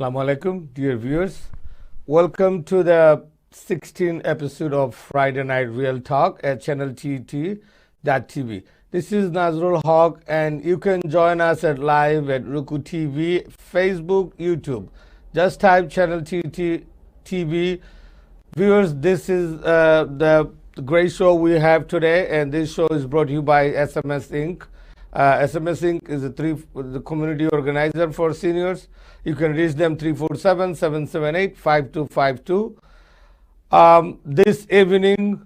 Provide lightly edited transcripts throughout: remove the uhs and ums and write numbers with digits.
Assalamu alaikum, dear viewers. Welcome to the 16th episode of Friday Night Real Talk at channel TT.tv. This is Nazrul Haq, and you can join us live at Roku TV, Facebook, YouTube. Just type channel TT.tv. Viewers, this is the great show we have today, and this show is brought to you by SMS Inc. SMS Inc. is the community organizer for seniors. You can reach them 347-778-5252. This evening,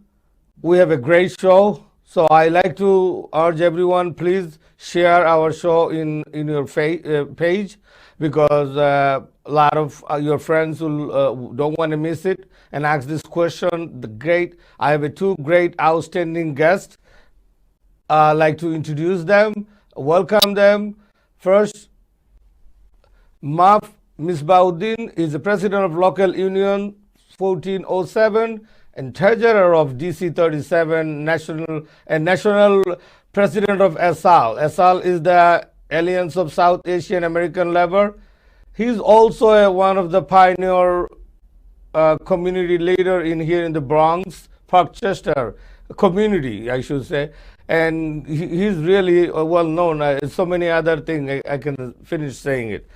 we have a great show. So I like to urge everyone, please share our show in your page, because a lot of your friends will don't want to miss it and ask this question. I have two great, outstanding guests. I'd like to introduce them, welcome them. First, Maf Misbauddin is the president of Local Union 1407 and treasurer of DC 37 national president of ESAL. ESAL is the Alliance of South Asian American Labor. He's also one of the pioneer community leader here in the Bronx, Parkchester community, I should say. And he's really well known. So many other things, I can finish saying it.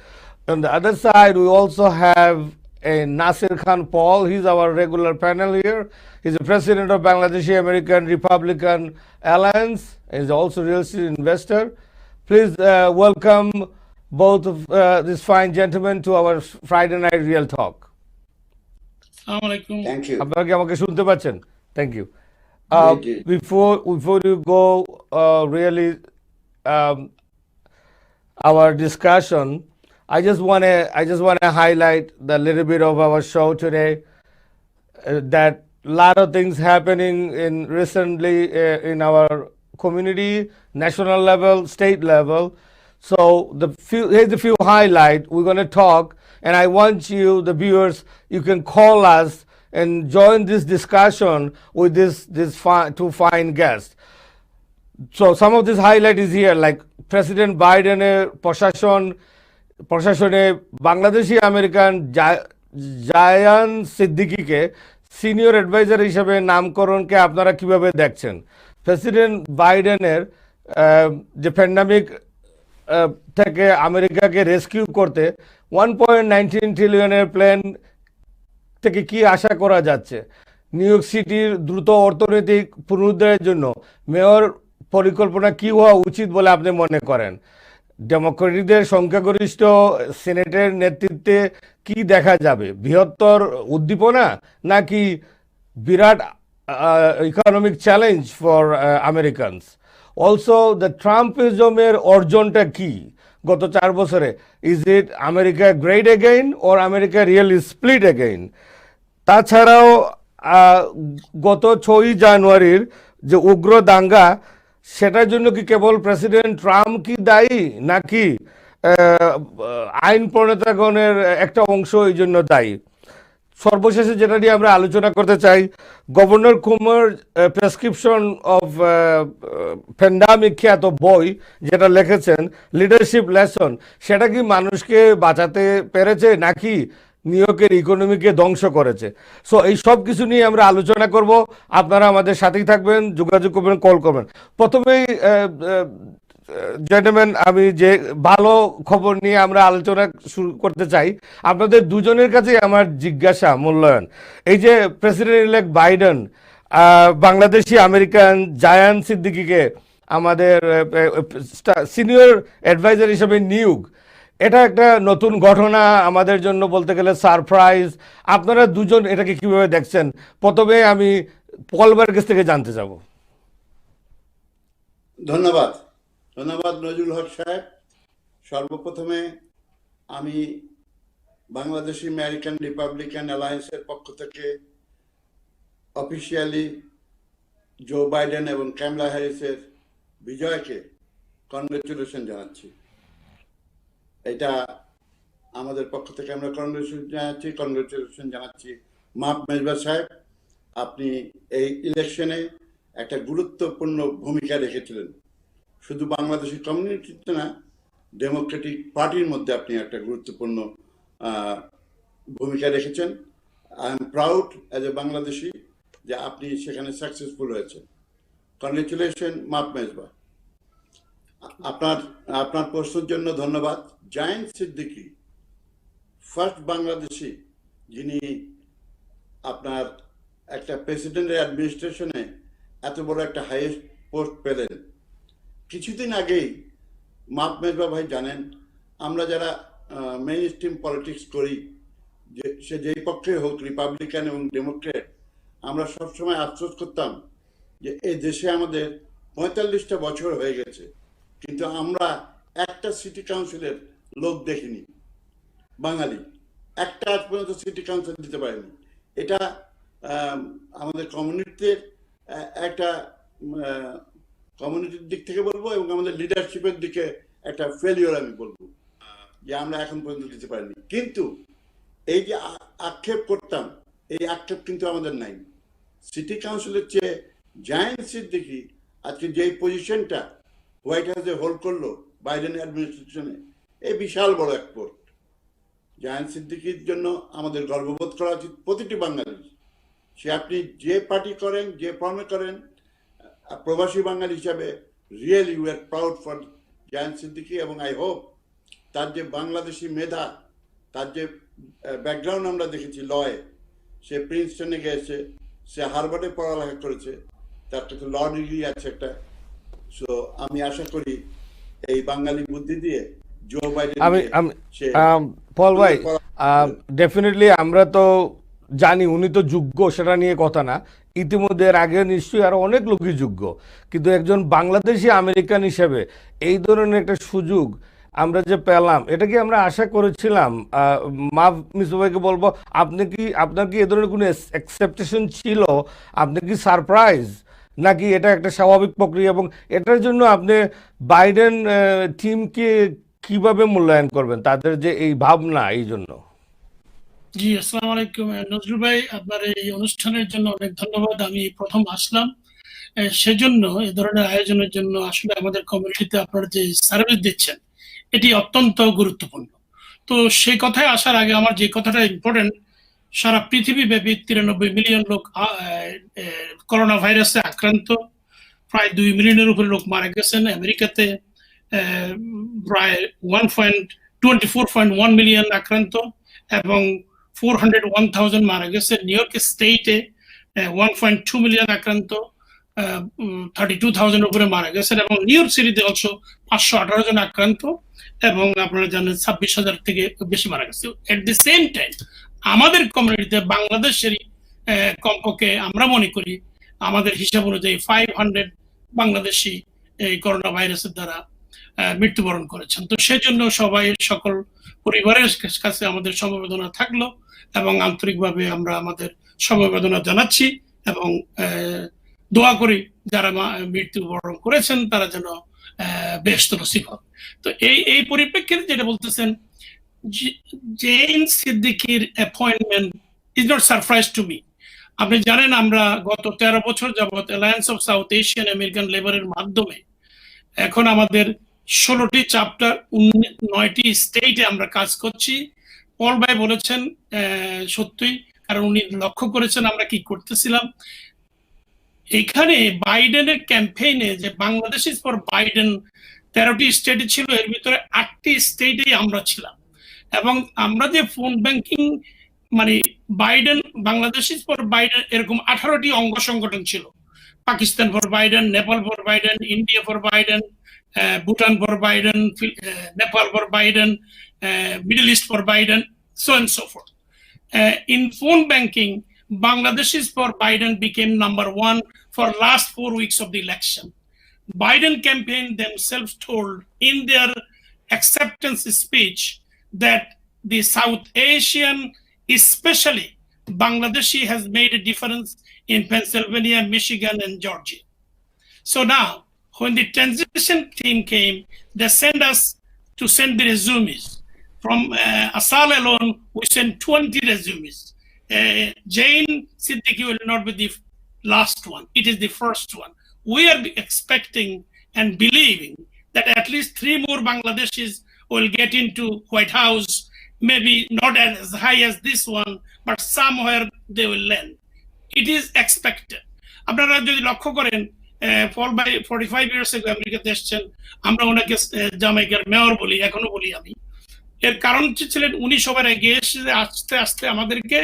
On the other side, we also have Nasir Khan Paul. He's our regular panel here. He's the president of Bangladeshi American Republican Alliance. He's also a real estate investor. Please welcome both of these fine gentlemen to our Friday Night Real Talk. Assalamu alaikum. Thank you. আপনারা কি আমাকে শুনতে পাচ্ছেন? Thank you. Before you go really our discussion, I just want to highlight the little bit of our show today. That a lot of things happening recently in our community, national level, state level. So here's a few highlights. We're going to talk, and I want you, the viewers, you can call us and join this discussion with this two fine guests. So some of this highlight is here, like President Bidener প্রশাসনে Bangladeshi American Zayan সিদ্দিকীকে senior adviser হিসেবে নামকরণকে আপনারা কিভাবে দেখছেন? President বাইডেনের যে pandemic থেকে আমেরিকাকে রেস্কিউ করতে 1.19 ট্রিলিয়নের প্ল্যান থেকে কি আশা করা যাচ্ছে? নিউ ইয়র্ক সিটির দ্রুত অর্থনৈতিক পুনরুদ্ধারের জন্য মেয়র পরিকল্পনা কি হওয়া উচিত বলে আপনি মনে করেন? ডেমোক্রেটদের সংখ্যাগরিষ্ঠ সিনেটের নেতৃত্বে কি দেখা যাবে? বৃহত্তর উদ্দীপনা নাকি বিরাট economic challenge for Americans? Also the ট্রাম্পিজমের অর্জনটা কি গত 4 বছরে? Is it America great again or America really split again? তাছাড়াও গত 6 জানুয়ারির যে উগ্র দাঙ্গা, সেটার জন্য কি কেবল প্রেসিডেন্ট ট্রাম্প কি দায়ী, নাকি আইন প্রণেতাগণের একটা অংশ এই জন্য দায়ী? সর্বশেষে যেটা নিয়ে আমরা আলোচনা করতে চাই, governor Kumar prescription of pandemic খ্যাত বই যেটা লিখেছেন, লিডারশিপ লেসন, সেটা কি মানুষকে বাঁচাতে পেরেছে নাকি নিউ ইয়র্কের ইকোনমিকে ধ্বংস করেছে? সো এই সব কিছু নিয়ে আমরা আলোচনা করব। আপনারা আমাদের সাথেই থাকবেন, যোগাযোগ করবেন, কল করবেন। প্রথমেই জেন্টলম্যান, আমি যে ভালো খবর নিয়ে আমরা আলোচনা শুরু করতে চাই, আপনাদের দুজনের কাছেই আমার জিজ্ঞাসা, মূল্যায়ন। এই যে president elect Biden Bangladeshi American Zayan সিদ্দিকীকে আমাদের সিনিয়র অ্যাডভাইজার হিসেবে নিয়োগ, এটা একটা নতুন ঘটনা আমাদের জন্য, বলতে গেলে সারপ্রাইজ। আপনারা দুজন এটাকে কিভাবে দেখছেন? প্রথমে আমি পলবার কাছ থেকে জানতে যাব। ধন্যবাদ নজরুল হক সাহেব। সর্বপ্রথমে আমি বাংলাদেশি আমেরিকান রিপাবলিকান অ্যালায়েন্সের পক্ষ থেকে অফিসিয়ালি জো বাইডেন এবং কামালা হ্যারিসের বিজয়কে কংগ্রেচুলেশন জানাচ্ছি। এটা আমাদের পক্ষ থেকে আমরা কংগ্রেচুলেশন জানাচ্ছি। মাফ মেজবা সাহেব, আপনি এই ইলেকশনে একটা গুরুত্বপূর্ণ ভূমিকা রেখেছিলেন। শুধু বাংলাদেশি কমিউনিটিতে না, ডেমোক্রেটিক পার্টির মধ্যে আপনি একটা গুরুত্বপূর্ণ ভূমিকা রেখেছেন। I am proud as a Bangladeshi যে আপনি সেখানে সাকসেসফুল হয়েছেন। কংগ্রেচুলেশন মাপ মেজবা। আপনার আপনার প্রশ্নের জন্য ধন্যবাদ। জায়েন্ট সিদ্দিকী ফার্স্ট বাংলাদেশি যিনি আপনার একটা প্রেসিডেন্টের অ্যাডমিনিস্ট্রেশনে এত বড় একটা হাইয়েস্ট পোস্ট পেলেন। কিছুদিন আগেই মাপ মেজবা ভাই জানেন, আমরা যারা মেইন স্ট্রিম পলিটিক্স করি, যে সে যেই পক্ষে হোক, রিপাবলিকান এবং ডেমোক্রেট, আমরা সবসময় আফসোস করতাম যে এই দেশে আমাদের ৪৫টা বছর হয়ে গেছে, কিন্তু আমরা একটা সিটি কাউন্সিলের লোক দেখিনি। বাঙালি একটা আজ পর্যন্ত সিটি কাউন্সিল দিতে পারেনি। এটা আমাদের কমিউনিটির একটা কমিউনিটির দিক থেকে বলবো, এবং আমাদের লিডারশিপের দিকে একটা ফেলিওর আমি বলবো, যে আমরা এখন পর্যন্ত দিতে পারিনি। কিন্তু এই যে আক্ষেপ করতাম, এই আক্ষেপ কিন্তু আমাদের নাই। সিটি কাউন্সিলের চেয়ে জায়েন্ট সিদ্দিকী আজকে যেই পজিশনটা হোয়াইট হাউসে হোল্ড করলো বাইডেন অ্যাডমিনিস্ট্রেশনে, এই বিশাল বড় এক পোস্ট। জায়েন্ট সিদ্দিকীর জন্য আমাদের গর্ববোধ করা উচিত প্রতিটি বাঙালির। সে আপনি যে পার্টি করেন, যে ফর্মে করেন, প্রবাসী বাঙালি হিসাবে really we are proud for giant Siddiqui. এবং আই হোপ তার যে বাংলাদেশি মেধা, তার যে ব্যাকগ্রাউন্ড আমরা দেখেছি লয়ে, সে প্রিন্সটনে গিয়েছে, সে হার্ভার্ডে পড়ালেখা করেছে, তার কাছে ল ডিগ্রি আছে একটা। সো আমি আশা করি এই বাঙালি বুদ্ধি দিয়ে জো বাইডেন, পল ভাই, ডেফিনেটলি আমরা তো জানি উনি তো যোগ্য, সেটা নিয়ে কথা না। ইতিমধ্যে এর আগে নিশ্চয়ই আরো অনেক লোকই যোগ্য, কিন্তু একজন বাংলাদেশি আমেরিকান হিসেবে এই ধরনের একটা সুযোগ আমরা যে পেলাম, এটা কি আমরা আশা করেছিলাম? মাফ মিসবা ভাইকে বলবো, আপনার কি এ ধরনের কোনো এক্সপেকটেশন ছিল? আপনি কি সারপ্রাইজ, নাকি এটা একটা স্বাভাবিক প্রক্রিয়া? এবং এটার জন্য আপনি বাইডেন টিমকে কিভাবে মূল্যায়ন করবেন, তাদের যে এই ভাবনা? এই জন্য জি, আসসালামু আলাইকুম নজরুল ভাই, আপনার এই অনুষ্ঠানের জন্য অনেক ধন্যবাদ। আমি প্রথম আসলাম, সেজন্য এই ধরনের আয়োজনের জন্য আসলে আমাদের কমিউনিটিতে আপনারা যে সার্ভিস দিচ্ছেন এটি অত্যন্ত গুরুত্বপূর্ণ। তো সেই কথায় আসার আগে আমার যে কথাটা ইম্পর্টেন্ট, সারা পৃথিবী ব্যাপী 93 মিলিয়ন লোক করোনা ভাইরাসে আক্রান্ত, প্রায় 2 মিলিয়নের উপরে লোক মারা গেছেন। আমেরিকাতে প্রায় 24.1 মিলিয়ন আক্রান্ত এবং 401,000 মারা গেছে। নিউ ইয়র্ক স্টেটে 1.2 মিলিয়ন আক্রান্ত, 32,000 উপরে মারা গেছেন, এবং নিউ ইয়র্ক সিটিতে অলসো 518 জন আক্রান্ত, এবং আপনারা জানেন 26,000 থেকে বেশি মারা গেছে। এট দি সেম টাইম আমাদের কমিউনিটিতে বাংলাদেশেরই কমপক্ষে আমরা মনে করি আমাদের হিসাব অনুযায়ী 500 বাংলাদেশি এই করোনা ভাইরাসের দ্বারা মৃত্যুবরণ করেছেন। তো সেজন্য সবাই, সকল পরিবারের কাছে আমাদের সমবেদনা থাকলো, এবং আন্তরিকভাবে আমরা আমাদের সমবেদনা জানাচ্ছি এবং দোয়া করি যারা মৃত্যুবরণ করেছেন তারা যেন বেহেশত নসিব হয়। তো এই পরিপ্রেক্ষিতে যেটা বলতেছেন, জায়েন্ট সিদ্দিকীর appointment is not surprise to me. আপনি জানেন আমরা গত 13 বছর যাবৎ alliance of South Asian American লেবারের মাধ্যমে এখন আমাদের 16টি চ্যাপ্টার 9টি স্টেটে আমরা কাজ করছি। পল ভাই বলেছেন সত্যি, কারণ উনি লক্ষ্য করেছেন আমরা কি করতেছিলাম। এখানে বাইডেনের ক্যাম্পেইনে যে বাংলাদেশ ইজ ফর বাইডেন 13টি স্টেটে ছিল, এর ভিতরে 8টি স্টেটেই আমরা ছিলাম, এবং আমরা যে ফোন ব্যাংকিং মানে Biden, Bangladesh is for Biden, এরকম 18টি অঙ্গ সংগঠন ছিল। Pakistan for Biden, Nepal for Biden, India for Biden, Bhutan for Biden, Nepal for Biden, Middle East for Biden, so and so forth. In phone banking, Bangladesh is for Biden became number 1 for last 4 weeks of the election. Biden campaign themselves told in their acceptance speech that the South Asian, especially Bangladeshi, has made a difference in Pennsylvania, Michigan, and Georgia. So now, when the transition team came, they sent us to send the resumes. From Asal alone, we sent 20 resumes. Jane Siddiqui will not be the last one. It is the first one. We are expecting and believing that at least 3 more Bangladeshis will get into White House maybe not as high as this one, but somewhere they will land. It is expected. আপনারা যদি লক্ষ্য করেন, পল by 45 years আগে আমেরিকাতে এসেছেন, আমরা ওনাকে জামাইকার মেয়র বলি, এখনো বলি আমি। এর কারণ ছিলেন উনি সবার আগে এসে আস্তে আস্তে আমাদেরকে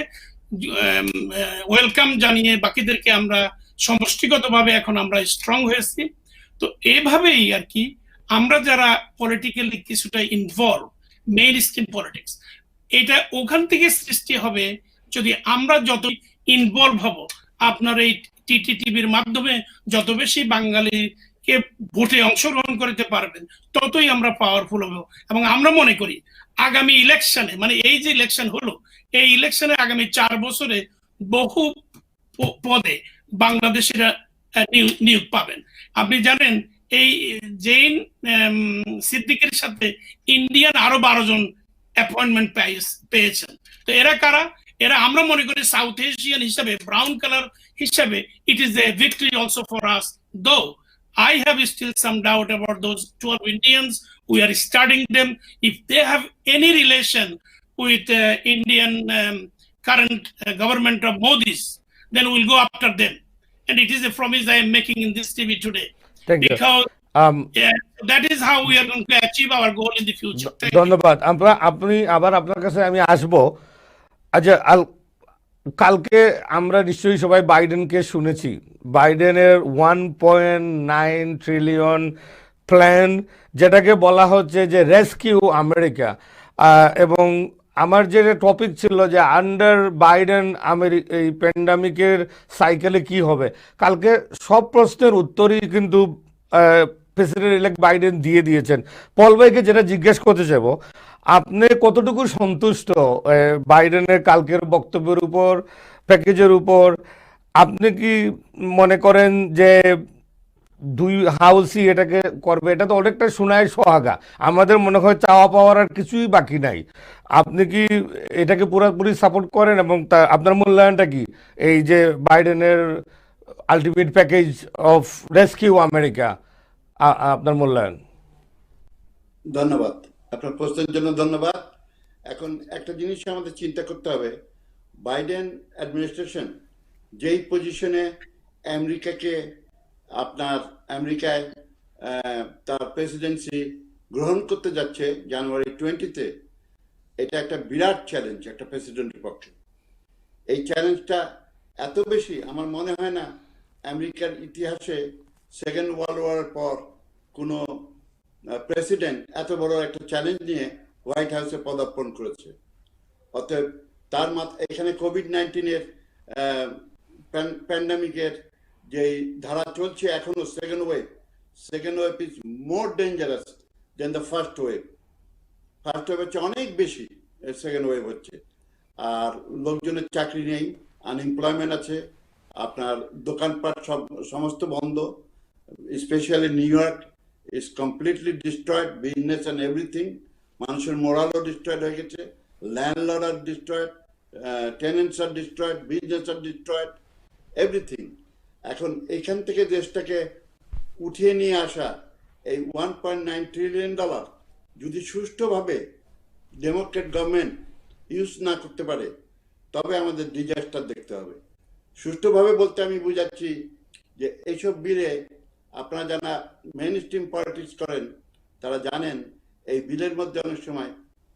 ওয়েলকাম জানিয়ে বাকিদেরকে আমরা সমষ্টিগতভাবে এখন আমরা স্ট্রং হয়েছি। তো এভাবেই আর কি আমরা যারা পলিটিক্যালি কিছুটা ইনভলভ, মেইন স্ট্রিম পলিটিক্স, এটা ওখান থেকে সৃষ্টি হবে যদি আমরা যত ইনভলভ হব। আপনার এই টিটিটিভির মাধ্যমে যত বেশি বাঙালিকে ভোটে অংশগ্রহণ করতে পারবেন ততই আমরা পাওয়ারফুল হব। এবং আমরা মনে করি আগামী ইলেকশনে, মানে এই যে ইলেকশন হলো, এই ইলেকশনে আগামী 4 বছরে বহু পদে বাংলাদেশিরা নিয়োগ পাবেন। আপনি জানেন এই জেইন সিদ্দিকের সাথে ইন্ডিয়ান আরো 12 জন অ্যাপয়েন্টমেন্ট পেয়েছেন। তো এরা কারা? এরা আমরা মনে করি সাউথ এশিয়ান হিসাবে, ব্রাউন কালার হিসাবে, it is a victory also for us. দো I have still some doubt about those 12 Indians. We are studying them. If they have any relation with Indian current government of Modi's, then we'll go after them. And it is a promise I am making in this TV today. Thank you. Because that is how we are going to achieve our goal in the future. ধন্যবাদ। আপনি আবার আপনার কাছে আমি আসবো। আচ্ছা, কালকে আমরা নিশ্চয়ই সবাই বাইডেনকে শুনেছি। বাইডেনের 1.9 ট্রিলিয়ন প্ল্যান, যেটাকে বলা হচ্ছে যে রেস্কিউ আমেরিকা। এবং আমার যে টপিক ছিল যে আন্ডার বাইডেন এই প্যান্ডামিকের সাইকেলে কি হবে, কালকে সব প্রশ্নের উত্তরই কিন্তু প্রেসিডেন্ট ইলেক্ট বাইডেন দিয়ে দিয়েছেন। পল ভাইকে যেটা জিজ্ঞেস করতে চাইব, আপনি কতটুকু সন্তুষ্ট বাইডেনের কালকের বক্তব্যের উপর, প্যাকেজের উপর? আপনি কি মনে করেন যে 2 হাউসই এটাকে করবে? এটা তো অনেকটা সোনায় সোহাগা, আমাদের মনে হয় চাওয়া পাওয়ার আর কিছুই বাকি নাই। আপনি কি এটাকে পুরোপুরি সাপোর্ট করেন এবং আপনার মূল্যায়নটা কি এই যে বাইডেনের ultimate package of rescue America, আপনার মূল্যায়ন? ধন্যবাদ, আপনার প্রশ্নের জন্য ধন্যবাদ। এখন একটা জিনিস আমাদের চিন্তা করতে হবে, বাইডেন অ্যাডমিনিস্ট্রেশন যেই পজিশনে আমেরিকায় তার প্রেসিডেন্সি গ্রহণ করতে যাচ্ছে জানুয়ারি 20-তে, এটা একটা বিরাট চ্যালেঞ্জ একটা প্রেসিডেন্টের পক্ষে। এই চ্যালেঞ্জটা এত বেশি, আমার মনে হয় না আমেরিকার ইতিহাসে সেকেন্ড ওয়ার্ল্ড ওয়ারের পর কোনো প্রেসিডেন্ট এত বড় একটা চ্যালেঞ্জ নিয়ে হোয়াইট হাউসে পদার্পণ করেছে। অতএব তার এখানে কোভিড-19-এর প্যান্ডামিকের যেই ধারা চলছে এখনো, second wave is more dangerous then the first wave. First wave হচ্ছে অনেক বেশি, সেকেন্ড ওয়েভ হচ্ছে। আর লোকজনের চাকরি নেই, আনএমপ্লয়মেন্ট আছে, আপনার দোকানপাট সমস্ত বন্ধ, specially new York is completely destroyed, business and everything. মানুষের মোরালও ডিস্ট্রয়েড হয়ে গেছে, ল্যান্ডলর্ড আর ডিস্ট্রয়েড, টেনেন্টস আর ডিস্ট্রয়েড, বিজনেস আর ডিস্ট্রয়েড, এভরিথিং। এখন এখান থেকে দেশটাকে উঠিয়ে নিয়ে আসা এই $1.9 ট্রিলিয়ন যদি সুষ্ঠুভাবে ডেমোক্রেট গভর্নমেন্ট ইউজ না করতে পারে, তবে আমাদের ডিজাস্টার দেখতে হবে। সুষ্ঠুভাবে বলতে আমি বুঝাচ্ছি যে এইসব বিলে, আপনারা যারা মেইন স্ট্রিম পলিটিক্স করেন তারা জানেন এই বিলের মধ্যে অনেক সময়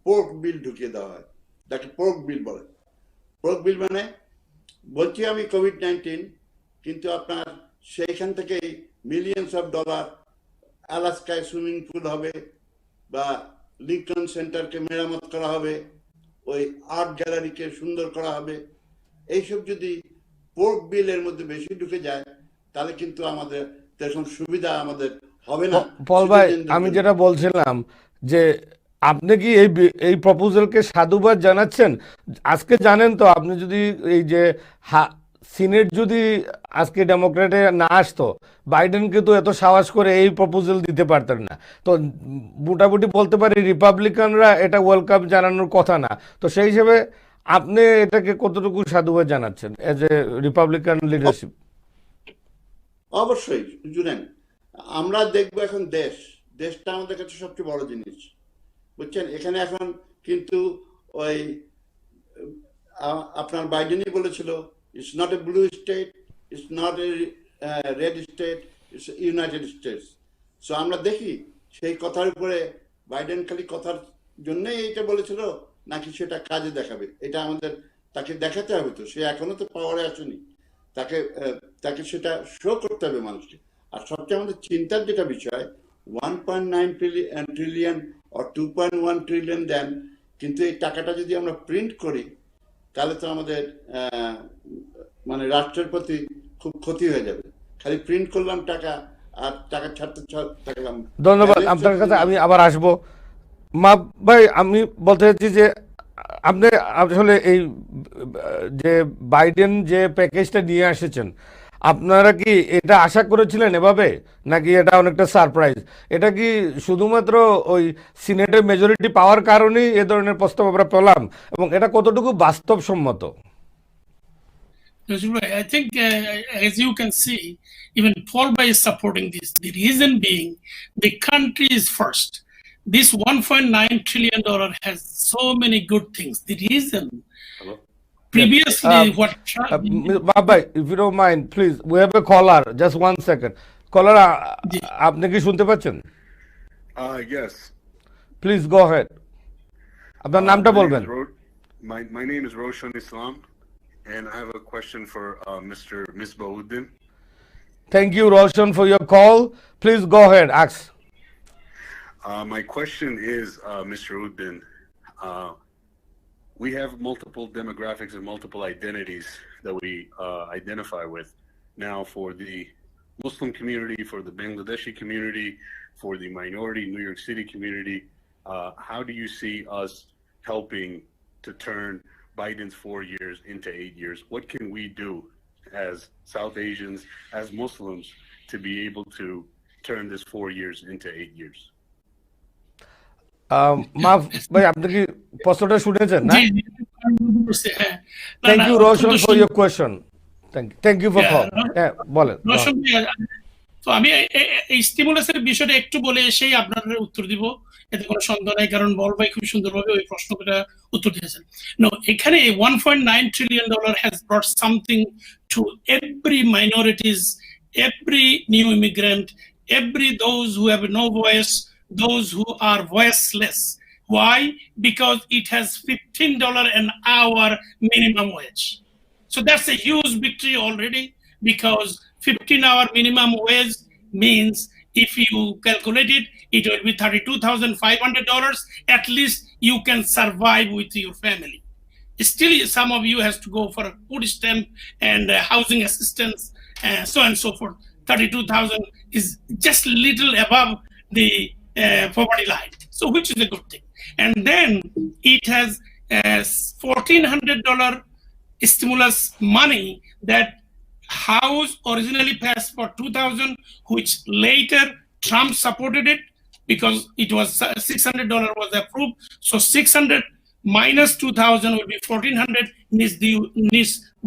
পোর্ক বিল ঢুকিয়ে দেওয়া হয়, যাকে পোর্ক বিল বলে। পোর্ক বিল মানে, বলছি আমি কোভিড-19, কিন্তু আপনার সেইখান থেকেই মিলিয়ন্স অফ ডলার আলাস্কায় সুইমিং পুল হবে, বা লিঙ্কন সেন্টারকে মেরামত করা হবে, ওই আর্ট গ্যালারিকে সুন্দর করা হবে। এইসব যদি পোর্ক বিলের মধ্যে বেশি ঢুকে যায় তাহলে কিন্তু আমাদের তেমন সুবিধা আমাদের হবে না। পল ভাই, আমি যেটা বলছিলাম যে আপনি কি এই প্রপোজালকে সাধুবাদ জানাচ্ছেন? আজকে জানেন তো, আপনি যদি এই যে সিনেট যদি আজকে ডেমোক্রেটে না আসতো, বাইডেন কিন্তু এত সাহস করে এই প্রপোজাল দিতে পারতেন না। তো মোটামুটি বলতে পারি রিপাবলিকানরা এটা ওয়েলকাম জানানোর কথা না। তো সেই হিসেবে আপনি এটাকে কতটুকু সাধুবাদ জানাচ্ছেন এজ এ রিপাবলিকান লিডারশিপ? অবশ্যই জুনেন, আমরা দেখবো এখন দেশটা আমাদের কাছে সবচেয়ে বড় জিনিস, বুঝছেন। এখানে এখন কিন্তু ওই আপনার বাইডেনই বলেছিল it's not a blue state, it's not a red state, it's United states. So আমরা দেখি সেই কথার উপরে বাইডেন খালি কথার জন্যই এইটা বলেছিল নাকি সেটা কাজে দেখাবে, এটা আমাদের তাকে দেখাতে হবে। তো সে এখনো তো পাওয়ারে আসেনি, তাকে সেটা শো করতে হবে মানুষকে। আর সবচেয়ে আমাদের চিন্তার যেটা বিষয়, 1.9 ট্রিলিয়ন or 2.1 ট্রিলিয়ন দেন, কিন্তু এই টাকাটা যদি আমরা প্রিন্ট করি তাহলে তো আমাদের মানে রাষ্ট্রের প্রতি খুব ক্ষতি হয়ে যাবে। খালি প্রিন্ট করলাম টাকা আর টাকা ছাড়তে থাকলাম। ধন্যবাদ। আপনার কাছে আমি আবার আসবো। মা ভাই, আমি বলতে চাচ্ছি যে আপনি আসলে এই যে বাইডেন যে প্যাকেজটা নিয়ে এসেছেন, আপনারা কি এটা আশা করেছিলেন এভাবে, নাকি এটা অনেকটা সারপ্রাইজ? এটা কি শুধুমাত্র ওই সিনেটের মেজরিটি পাওয়ার কারণেই এ ধরনের প্রস্তাব আমরা পেলাম, এবং এটা কতটুকু বাস্তবসম্মত? I think, as you can see, even Paul Bay is supporting this. The reason being, the country is first. This $1.9 trillion has so many good things. The reason, previously, what Trump Bye, if you don't mind, please, we have a caller. Just 1 second. Caller, আপনি কি শুনতে পাচ্ছেন? Yes. Please go ahead. আপনার নামটা বলবেন। My name is Roshan Islam, and I have a question for Mr. Misbauddin. Thank you, Roshan, for your call. Please go ahead, ask. My question is, Mr. Uddin, we have multiple demographics and multiple identities that we identify with. Now, for the Muslim community, for the Bangladeshi community, for the minority New York City community, how do you see us helping to turn Biden's 4 years into 8 years? What can we do as South Asians, as Muslims, to be able to turn this 4 years into 8 years? মাফ ভাই, আপনি কি প্রশ্নটা শুনেছেন না? Thank you Roshan for your question. Thank you for call. হ্যাঁ, বলেন। তো আমি এই স্টিমুলাসের বিষয়টা একটু বলে এসেই আপনার উত্তর দিব, এতে কোনো সন্দেহ নাই, কারণ বল ভাই খুব সুন্দরভাবে ওই প্রশ্নটা উত্তর দিয়েছেন। নো, এখানে $1.9 trillion has brought something to every minorities, every new immigrant, those who have no voice, those who are voiceless. Why? Because it has $15 an hour minimum wage. So that's a huge victory already, because 15-hour minimum wage means, if you calculate it, it will be $32,500. At least you can survive with your family. Still, some of you has to go for a food stamp and housing assistance, so on and so forth. 32,000 is just little above the poverty line, so which is a good thing. And then it has $1,400 stimulus money that House originally passed for 2,000, which later Trump supported it because it was $600 was approved. So 600 minus 2,000 will be 1,400.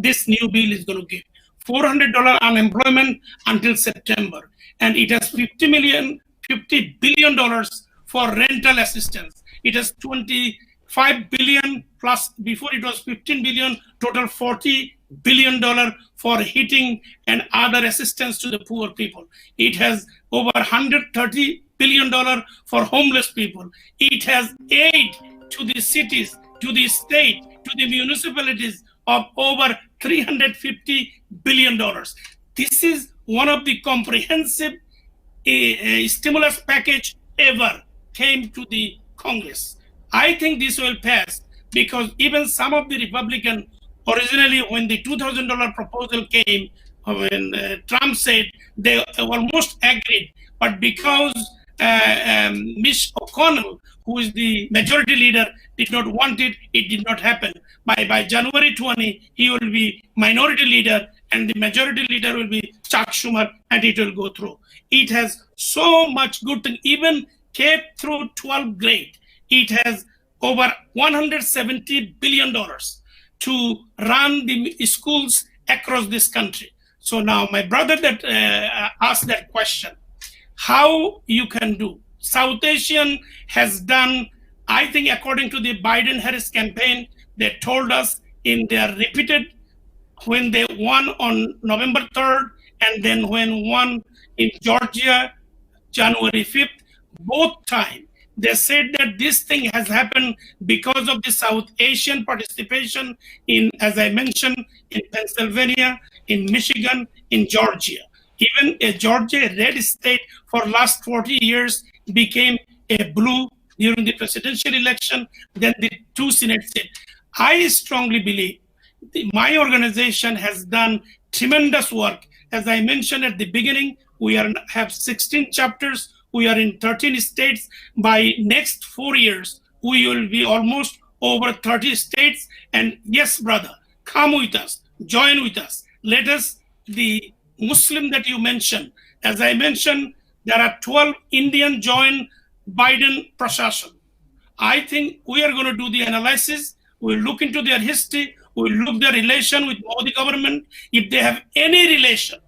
This new bill is going to give $400 unemployment until September, and it has $50 billion for rental assistance. It has 25 billion plus, before it was 15 billion, total $40 billion for heating and other assistance to the poor people. It has over $130 billion for homeless people. It has aid to the cities, to the state, to the municipalities of over $350 billion. This is one of the comprehensive stimulus package ever came to the Congress. I think this will pass, because even some of the Republican, originally when the $2,000 proposal came, when Trump said, they almost agreed, but because Mitch O'Connell, who is the majority leader, did not want it, it did not happen. By January 20, he will be minority leader, and the majority leader will be Chuck Schumer, and it will go through. It has so much good thing, even K through 12th grade. It has over $170 billion to run the schools across this country. So now my brother that asked that question, how you can do? South Asian has done I think according to the Biden-Harris campaign, they told us in their repeated, when they won on November 3rd, and then when won in Georgia, January 5th, both times, they said that this thing has happened because of the South Asian participation in, as I mentioned, in Pennsylvania, in Michigan, in Georgia. Even Georgia, a red state for last 40 years, became a blue during the presidential election, then the 2 Senate seats. I strongly believe my organization has done tremendous work. As I mentioned at the beginning, we have 16 chapters. We are in 13 states. By next 4 years, we will be almost over 30 states. And yes, brother, come with us, join with us. Let us, the Muslim that you mentioned, as I mentioned, there are 12 Indian join Biden Prashashan. I think we are going to do the analysis. We'll look into their history. We'll look their relation with Modi government. If they have any relation,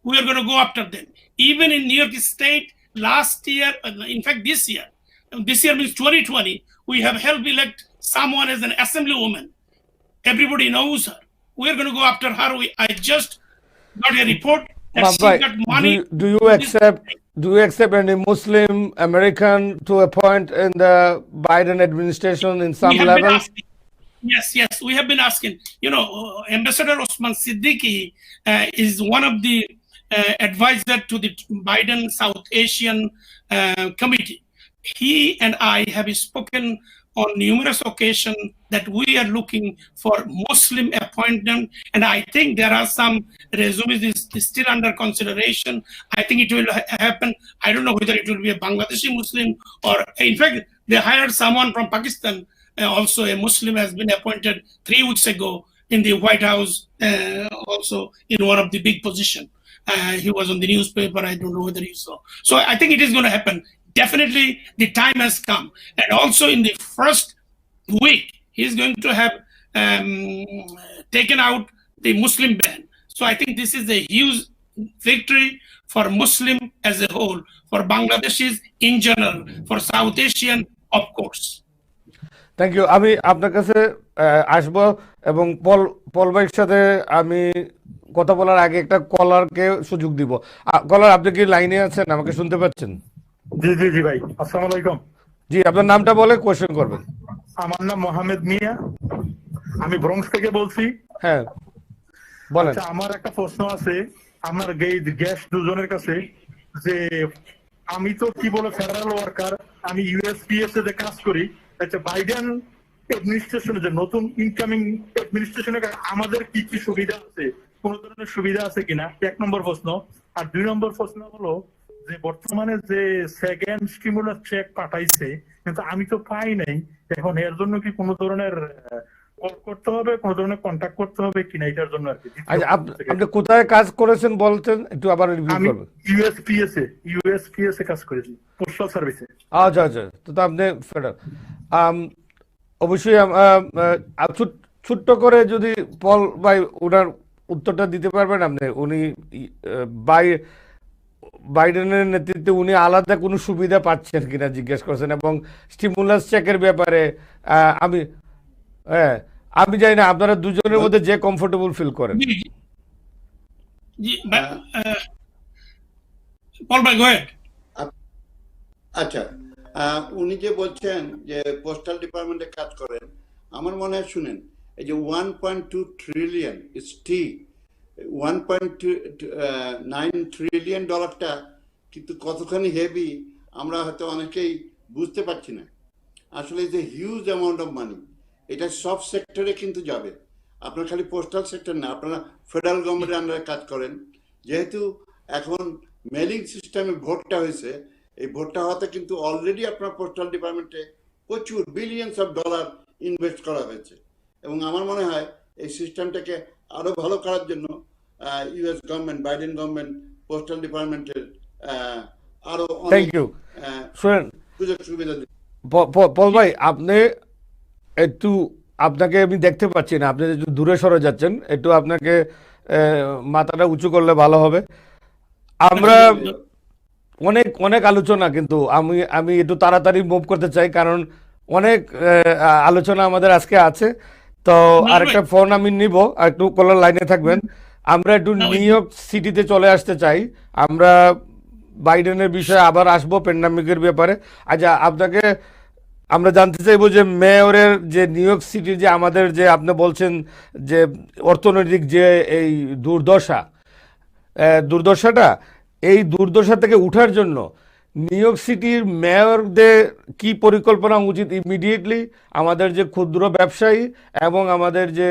we are going to go after them. Even in New York State, last year, in fact, this year means 2020, we have helped elect someone as an assemblywoman. Everybody knows her. We are going to go after her. I just got a report that she got money. Do you accept any Muslim American to appoint in the Biden administration in some level? Yes, we have been asking. You know, Ambassador Osman Siddiqui is one of the advisor to the Biden South Asian Committee. He and I have spoken on numerous occasions that we are looking for Muslim appointment, and I think there are some resumes is still under consideration. I think it will happen. I don't know whether it will be a Bangladeshi Muslim or, in fact, they hired someone from Pakistan. Also, a Muslim has been appointed 3 weeks ago in the White House, also in one of the big positions. He was on the newspaper. I don't know whether you saw. So I think it is going to happen. Definitely, the time has come. And also in the first week, he's going to have taken out the Muslim ban. So I think this is a huge victory for Muslim as a whole, for Bangladeshis in general, for South Asian, of course. Thank you. আমি আপনার কাছে আসবো এবং পল ভাইয়ের সাথে আমি কথা বলার আগে একটা কলারকে সুযোগ দিব। কলার, আপনি কি লাইনে আছেন? আমাকে শুনতে পাচ্ছেন? জি ভাই, আসসালামু আলাইকুম। জি, আপনার নামটা বলে কোশ্চেন করবেন। আমার নাম মোহাম্মদ মিয়া, আমি ব্রঙ্কস থেকে বলছি। হ্যাঁ, বলেন। আচ্ছা, আমার একটা প্রশ্ন আছে আমার গ্যাস দুজনের কাছে, যে আমি তো কি বলে ফেডারেল ওয়ার্কার, আমি ইউএসপিএস এ কাজ করি। আচ্ছা, বাইডেন অ্যাডমিনিস্ট্রেশনে যে নতুন ইনকামিং অ্যাডমিনিস্ট্রেশনে আমাদের কি কি সুবিধা আছে, কোন ধরনের সুবিধা আছে কিনা, 1 নম্বর প্রশ্ন। আর 2 নম্বর প্রশ্ন হলো যে বর্তমানে যে সেকেন্ড স্টিমুলাস চেক পাঠাইছে, কিন্তু আমি তো পাই নাই। এখন এর জন্য কি কোনো ধরনের কল করতে হবে, কোনো ধরনের কন্টাক্ট করতে হবে কিনা, এটার জন্য আর কি। আচ্ছা, আপনি কোথায় কাজ করেছেন বলতেন, একটু আবার রিভিউ করবেন। ইউএসপিএস এ কাজ করেছি, পোস্টাল সার্ভিসে। আচ্ছা, তো আপনি ফেডারেল। অবশ্যই ছোট্ট করে যদি পল ভাই ওনার উত্তরটা দিতে পারবেন আপনি। উনি বাইডেনের নেতৃত্বে উনি আলাদা কোনো সুবিধা পাচ্ছেন কিনা জিজ্ঞেস করছেন, এবং স্টিমুলাস চেকের ব্যাপারে আমি জানি না আপনারা দুজনের মধ্যে যে কমফোর্টেবল ফিল করেন। আচ্ছা, উনি যে বলছেন যে পোস্টাল ডিপার্টমেন্টে কাজ করেন, আমার মনে হয় শুনেন, এই যে 1.2 ট্রিলিয়ন ইসটি 1.9 ট্রিলিয়ন ডলারটা কিন্তু কতখানি হেভি আমরা হয়তো অনেকেই বুঝতে পারছি না। আসলে যে হিউজ অ্যামাউন্ট অফ মানি, এটা সব সেক্টরে কিন্তু যাবে। আপনার খালি পোস্টাল সেক্টর না, আপনারা ফেডারেল গভর্নমেন্টের আন্ডারে কাজ করেন। যেহেতু এখন মেলিং সিস্টেমে ভোটটা হয়েছে, এই ভোটটা হওয়াতে কিন্তু অলরেডি আপনার পোস্টাল ডিপার্টমেন্টে প্রচুর বিলিয়ন্স অফ ডলার ইনভেস্ট করা হয়েছে। এবং আমার মনে হয় এই সিস্টেমটাকে আরো ভালো করার জন্য US government, Biden government postal ডিপার্টমেন্টের আরো থ্যাংক ইউ। শুনেন সুযোগ সুবিধা। পল ভাই, আপনি একটু, আপনাকে আমি দেখতে পাচ্ছি না, আপনি একটু দূরে সরে যাচ্ছেন, একটু আপনাকে মাথাটা উঁচু করলে ভালো হবে। আমরা অনেক আলোচনা, কিন্তু আমি একটু তাড়াতাড়ি মুভ করতে চাই, কারণ অনেক আলোচনা আমাদের আজকে আছে, তো আরেকটা ফোন আমি নিব, আর একটু কলার লাইনে থাকবেন। আমরা একটু নিউ ইয়র্ক সিটিতে চলে আসতে চাই। আমরা বাইডেনের বিষয়ে আবার আসবো, প্যান্ডামিকের ব্যাপারে। আচ্ছা, আপনাকে আমরা জানতে চাইবো যে মেয়রের যে নিউ ইয়র্ক সিটির যে আমাদের যে আপনি বলছেন যে অর্থনৈতিক যে এই দুর্দশাটা, এই দুর্দশা থেকে উঠার জন্য নিউ ইয়র্ক সিটির মেয়রদের কি পরিকল্পনা উচিত ইমিডিয়েটলি, আমাদের যে ক্ষুদ্র ব্যবসায়ী এবং আমাদের যে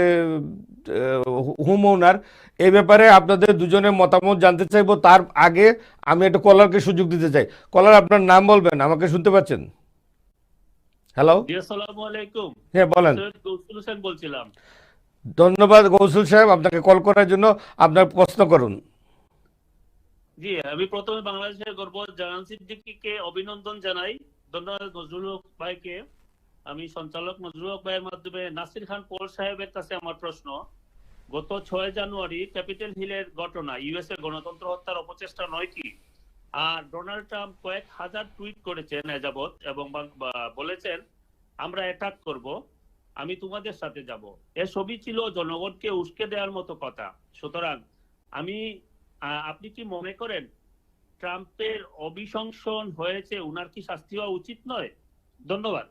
হোম ওনার, এই ব্যাপারে আপনাদের দুজনের মতামত জানতে চাইবো। তার আগে আমি একটা কলারকে সুযোগ দিতে চাই। কলার, আপনার নাম বলবেন, আমাকে শুনতে পাচ্ছেন? হ্যালো, আসসালামু আলাইকুম। হ্যাঁ বলেন। সৈয়দ গৌসুল হোসেন বলছিলাম। ধন্যবাদ গৌসুল সাহেব, আপনাকে কল করার জন্য। আপনার প্রশ্ন করুন। জি, আমি প্রথমে বাংলাদেশের গর্ব জাহান সিদ্দিকীকে অভিনন্দন জানাই। ধন্যবাদ নজরুল হক ভাইকে। আমি সঞ্চালক নজরুল হক ভাইয়ের মাধ্যমে নাসির খান পল সাহেবের কাছে আমার প্রশ্ন, গত ৬ জানুয়ারি ক্যাপিটাল হিলের ঘটনা ইউএসএ গণতন্ত্র হত্যার অপচেষ্টা নয় কি? আর ডোনাল্ড ট্রাম্প কয়েক হাজার টুইট করেছেন এযাবৎ এবং বলেছেন আমরা অ্যাটাক করব, আমি তোমাদের সাথে যাব। এসবই ছিল জনগণকে উস্কে দেওয়ার মতো কথা। সুতরাং আপনি কি মনে করেন ট্রাম্পের অভিশংসন হয়েছে, উনার কি শাস্তি হওয়া উচিত নয়? ধন্যবাদ।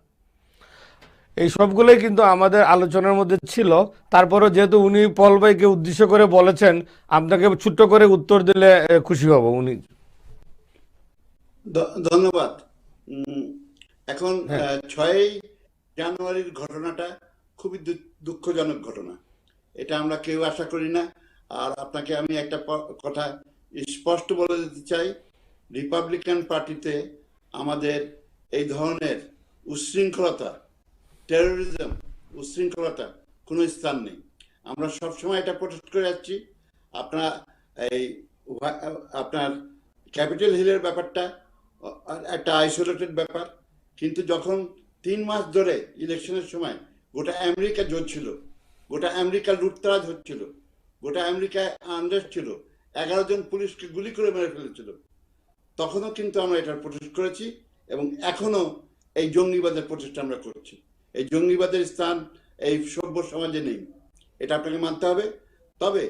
এই সবগুলোই কিন্তু আমাদের আলোচনার মধ্যে ছিল। তারপরে যেহেতু উনি পল ভাইকে উদ্দেশ্য করে বলেছেন, আপনাকে ছোট্ট করে উত্তর দিলে খুশি হব। উনি ধন্যবাদ। এখন 6 জানুয়ারির ঘটনাটা খুবই দুঃখজনক ঘটনা, এটা আমরা কেউ আশা করি না। আর আপনাকে আমি একটা কথা স্পষ্ট বলে দিতে চাই, রিপাবলিকান পার্টিতে আমাদের এই ধরনের উচ্ছৃঙ্খলতা, টেরোরিজম, উচ্ছৃঙ্খলতা কোনো স্থান নেই। আমরা সবসময় এটা প্রোটেস্ট করে যাচ্ছি। আপনার ক্যাপিটাল হিলের ব্যাপারটা একটা আইসোলেটেড ব্যাপার, কিন্তু যখন 3 মাস ধরে ইলেকশনের সময় গোটা আমেরিকা জ্বলছিল, গোটা আমেরিকা লুটতরাজ হচ্ছিল, গোটা আমেরিকায় আনরেস্ট ছিল, 11 জন পুলিশকে গুলি করে মেরে ফেলেছিল, তখনও কিন্তু আমরা এটার প্রোটেস্ট করেছি এবং এখনো এই জঙ্গিবাদের প্রোটেস্ট আমরা করছি। এই জঙ্গিবাদের স্থান এই সভ্য সমাজে নেই, এটা আপনাকে মানতে হবে। তবে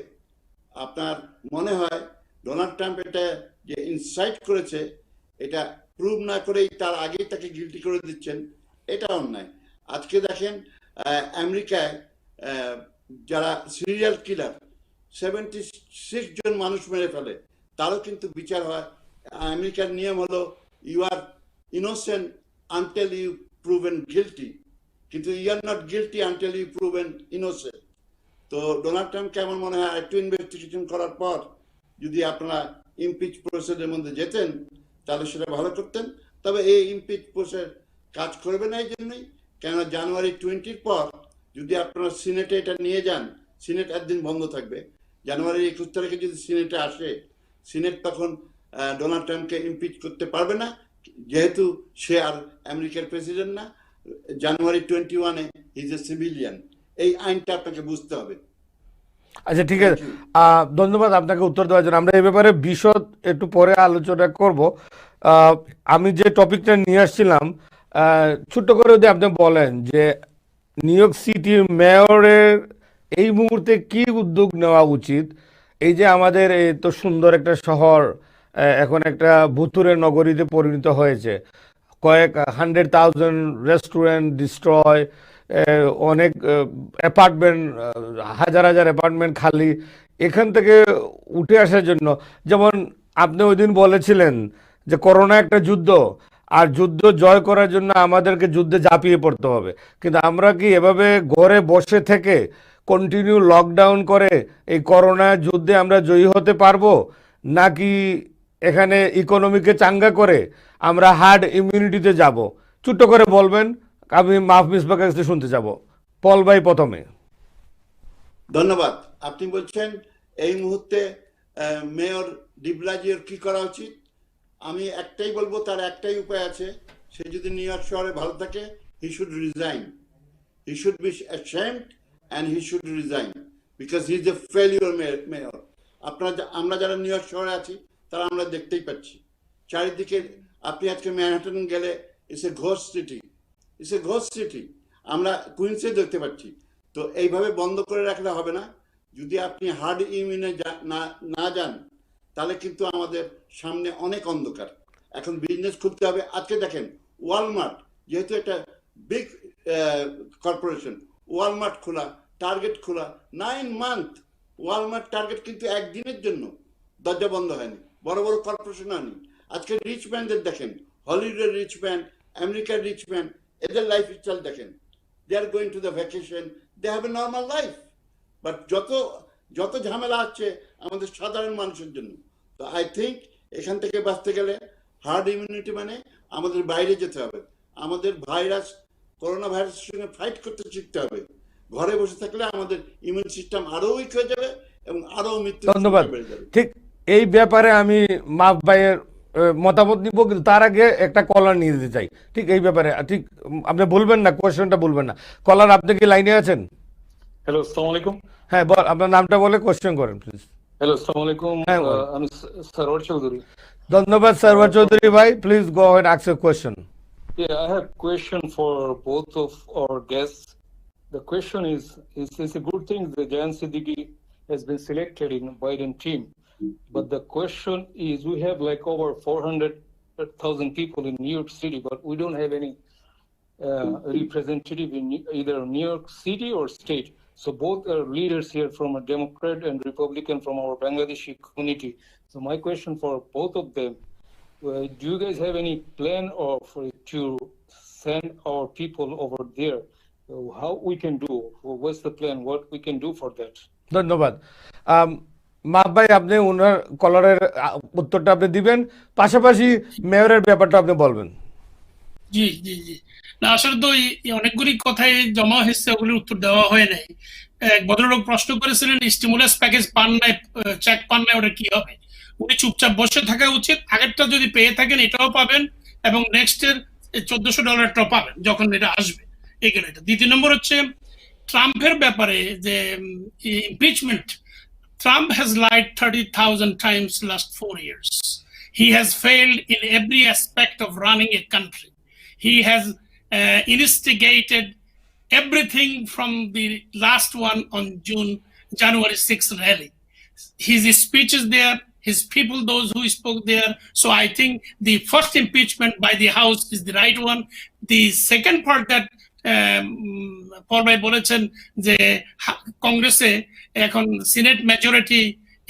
আপনার মনে হয় ডোনাল্ড ট্রাম্প এটা যে ইনসাইট করেছে, এটা প্রুভ না করেই তার আগেই তাকে গিল্টি করে দিচ্ছেন, এটা অন্যায়। আজকে দেখেন আমেরিকায় যারা সিরিয়াল কিলার 76 জন মানুষ মেরে ফেলে, তারও কিন্তু বিচার হয়। আমেরিকার নিয়ম হলো you are innocent until you proven guilty, কিন্তু you are not guilty until you proven innocent. তো ডোনাল্ড ট্রাম্পকে আমার মনে হয় একটু ইনভেস্টিগেশন করার পর যদি আপনারা ইমপিচ প্রসেসের মধ্যে যেতেন তাহলে সেটা ভালো করতেন। তবে এই ইমপিচ প্রসেস কাজ করবে না এই জন্যই, কেন জানুয়ারি 20 পর যদি আপনারা সিনেটে এটা নিয়ে যান, সিনেট একদিন বন্ধ থাকবে। জানুয়ারি 21 তারিখে যদি সিনেটে আসে, সিনেট তখন ডোনাল্ড ট্রাম্পকে ইমপিচ করতে পারবে না, যেহেতু সে আর আমেরিকার প্রেসিডেন্ট না। জানুয়ারি 21-এ ইজ এ সিভিলিয়ান। এই আইনটা আপনাকে বুঝতে হবে। আচ্ছা, ঠিক আছে, ধন্যবাদ আপনাকে উত্তর দেওয়ার জন্য। আমরা এই ব্যাপারে বিশদ একটু পরে আলোচনা করব। আমি যে টপিকটা নিয়ে আসছিলাম, ছোট্ট করে যদি আপনি বলেন যে নিউ ইয়র্ক সিটির মেয়রের এই মুহূর্তে কি উদ্যোগ নেওয়া উচিত। এই যে আমাদের এই তো সুন্দর একটা শহর এখন একটা ভুতুরে নগরীতে পরিণত হয়েছে, কয়েক 100,000 রেস্টুরেন্ট ডিস্ট্রয়, অনেক অ্যাপার্টমেন্ট, হাজার হাজার অ্যাপার্টমেন্ট খালি। এখান থেকে উঠে আসার জন্য, যেমন আপনি ওই দিন বলেছিলেন যে করোনা একটা যুদ্ধ, আর যুদ্ধ জয় করার জন্য আমাদেরকে যুদ্ধে ঝাঁপিয়ে পড়তে হবে। কিন্তু আমরা কি এভাবে ঘরে বসে থেকে কন্টিনিউ লকডাউন করে এই করোনা যুদ্ধে আমরা জয়ী হতে পারবো, নাকি এখানে ইকোনমিকে চাঙ্গা করে আমরা হার্ড ইমিউনিটিতে যাব? ছোট্ট করে বলবেন, আমি মাহফুজ মিসবাকের কাছে শুনতে যাব। পল ভাই প্রথমে। ধন্যবাদ। আপনি বলছেন এই মুহূর্তে মেয়র ডিব্লাজিওর কি করা উচিত? আমি একটাই বলবো, তার একটাই উপায় আছে। সে যদি নিউ ইয়র্ক শহরে ভালো থাকে, he should resign, he should be ashamed and he should resign, because he is a failure mayor. আমরা যারা নিউ ইয়র্ক শহরে আছি তারা আমরা দেখতেই পাচ্ছি চারিদিকে। আপনি আজকে ম্যানহাটন গেলে it's a ghost city, it's a ghost city. আমরা কুইন্সে দেখতে পাচ্ছি। তো এইভাবে বন্ধ করে রাখলে হবে না। যদি আপনি হার্ড ইমিউনে না যান তাহলে কিন্তু আমাদের সামনে অনেক অন্ধকার। এখন বিজনেস খুলতে হবে। আজকে দেখেন ওয়ালমার্ট যেহেতু একটা বিগ কর্পোরেশন, ওয়ালমার্ট খোলা, টার্গেট খোলা, 9 মান্থ। ওয়ালমার্ট টার্গেট কিন্তু একদিনের জন্য দরজা বন্ধ হয়নি, বড় বড় কর্পোরেশন হয়নি। আজকে রিচ ম্যানদের দেখেন, হলিউডের রিচ ম্যান, আমেরিকার রিচ ম্যান, এদের লাইফ স্টাইল দেখেন। They are going to the vacation, they have a normal life. But যত ঝামেলা আছে আমাদের সাধারণ মানুষের জন্য। তো আই থিঙ্ক এখান থেকে বাঁচতে গেলে হার্ড ইমিউনিটি মানে আমাদের বাইরে যেতে হবে। আমাদের করোনা ভাইরাসের সঙ্গে ফাইট করতে শিখতে হবে। ঘরে বসে থাকলে আমাদের ইমিউন সিস্টেম আরো উইক হয়ে যাবে এবং আরো মৃত্যু ধন্যবাদ। বেড়ে যাবে। ঠিক এই ব্যাপারে আমি মাফ ভাইয়ের মতামত নিব, কিন্তু তার আগে একটা কলার নিয়ে দিতে চাই। ঠিক এই ব্যাপারে ঠিক আপনি বলবেন না, কোয়েশ্চেনটা বলবেন না। কলার আপনি কি লাইনে আছেন? হ্যালো, আসসালামু আলাইকুম। হ্যাঁ, আপনার নামটা বলে কোয়েশ্চেন করেন প্লিজ। হ্যালো, আসসালামু আলাইকুম। হ্যাঁ, আমি সরওয়ার চৌধুরী। ধন্যবাদ সরওয়ার চৌধুরী ভাই, please go ahead ask your question. Yeah, I have question for both of our guests. The question is it's a good thing that Jan Siddiqui has been selected in Biden team, but the question is we have like over 400,000 people in New York City, but we don't have any representative in either New York City or state. So both are leaders here from a Democrat and Republican from our Bangladeshi community. So my question for both of them, do you guys have any plan to send our people over there? How we can do? What's the plan? What we can do for that? ধন্যবাদ। মাফ ভাই, আপনি ওনার কলারের উত্তরটা আপনি দিবেন, পাশাপাশি মেয়রের ব্যাপারটা আপনি বলবেন। জি জি জি না, আসলে তো অনেকগুলি কথাই জমা হয়েছে, ওগুলির উত্তর দেওয়া হয় নাই। এক ভদ্রলোক প্রশ্ন করেছিলেন স্টিমুলাস প্যাকেজ পান নাই, চেক পান নাই, ওটা কি হবে? উনি চুপচাপ বসে থাকা উচিত। আগেরটা যদি পেয়ে থাকেন এটাও পাবেন এবং নেক্সট এর $1400 পাবেন যখন এটা আসবে। এগুলো এটা। দ্বিতীয় নম্বর হচ্ছে ট্রাম্পের ব্যাপারে যে impeachment. Trump has lied 30,000 times last 4 years. He has failed in every aspect of running a country. He has instigated everything from the last one on January 6th rally. His speeches there, his people, those who spoke there. So I think the first impeachment by the House is the right one. The second part that Paul Bhai বলেছেন যে কংগ্রেসে এখন senate majority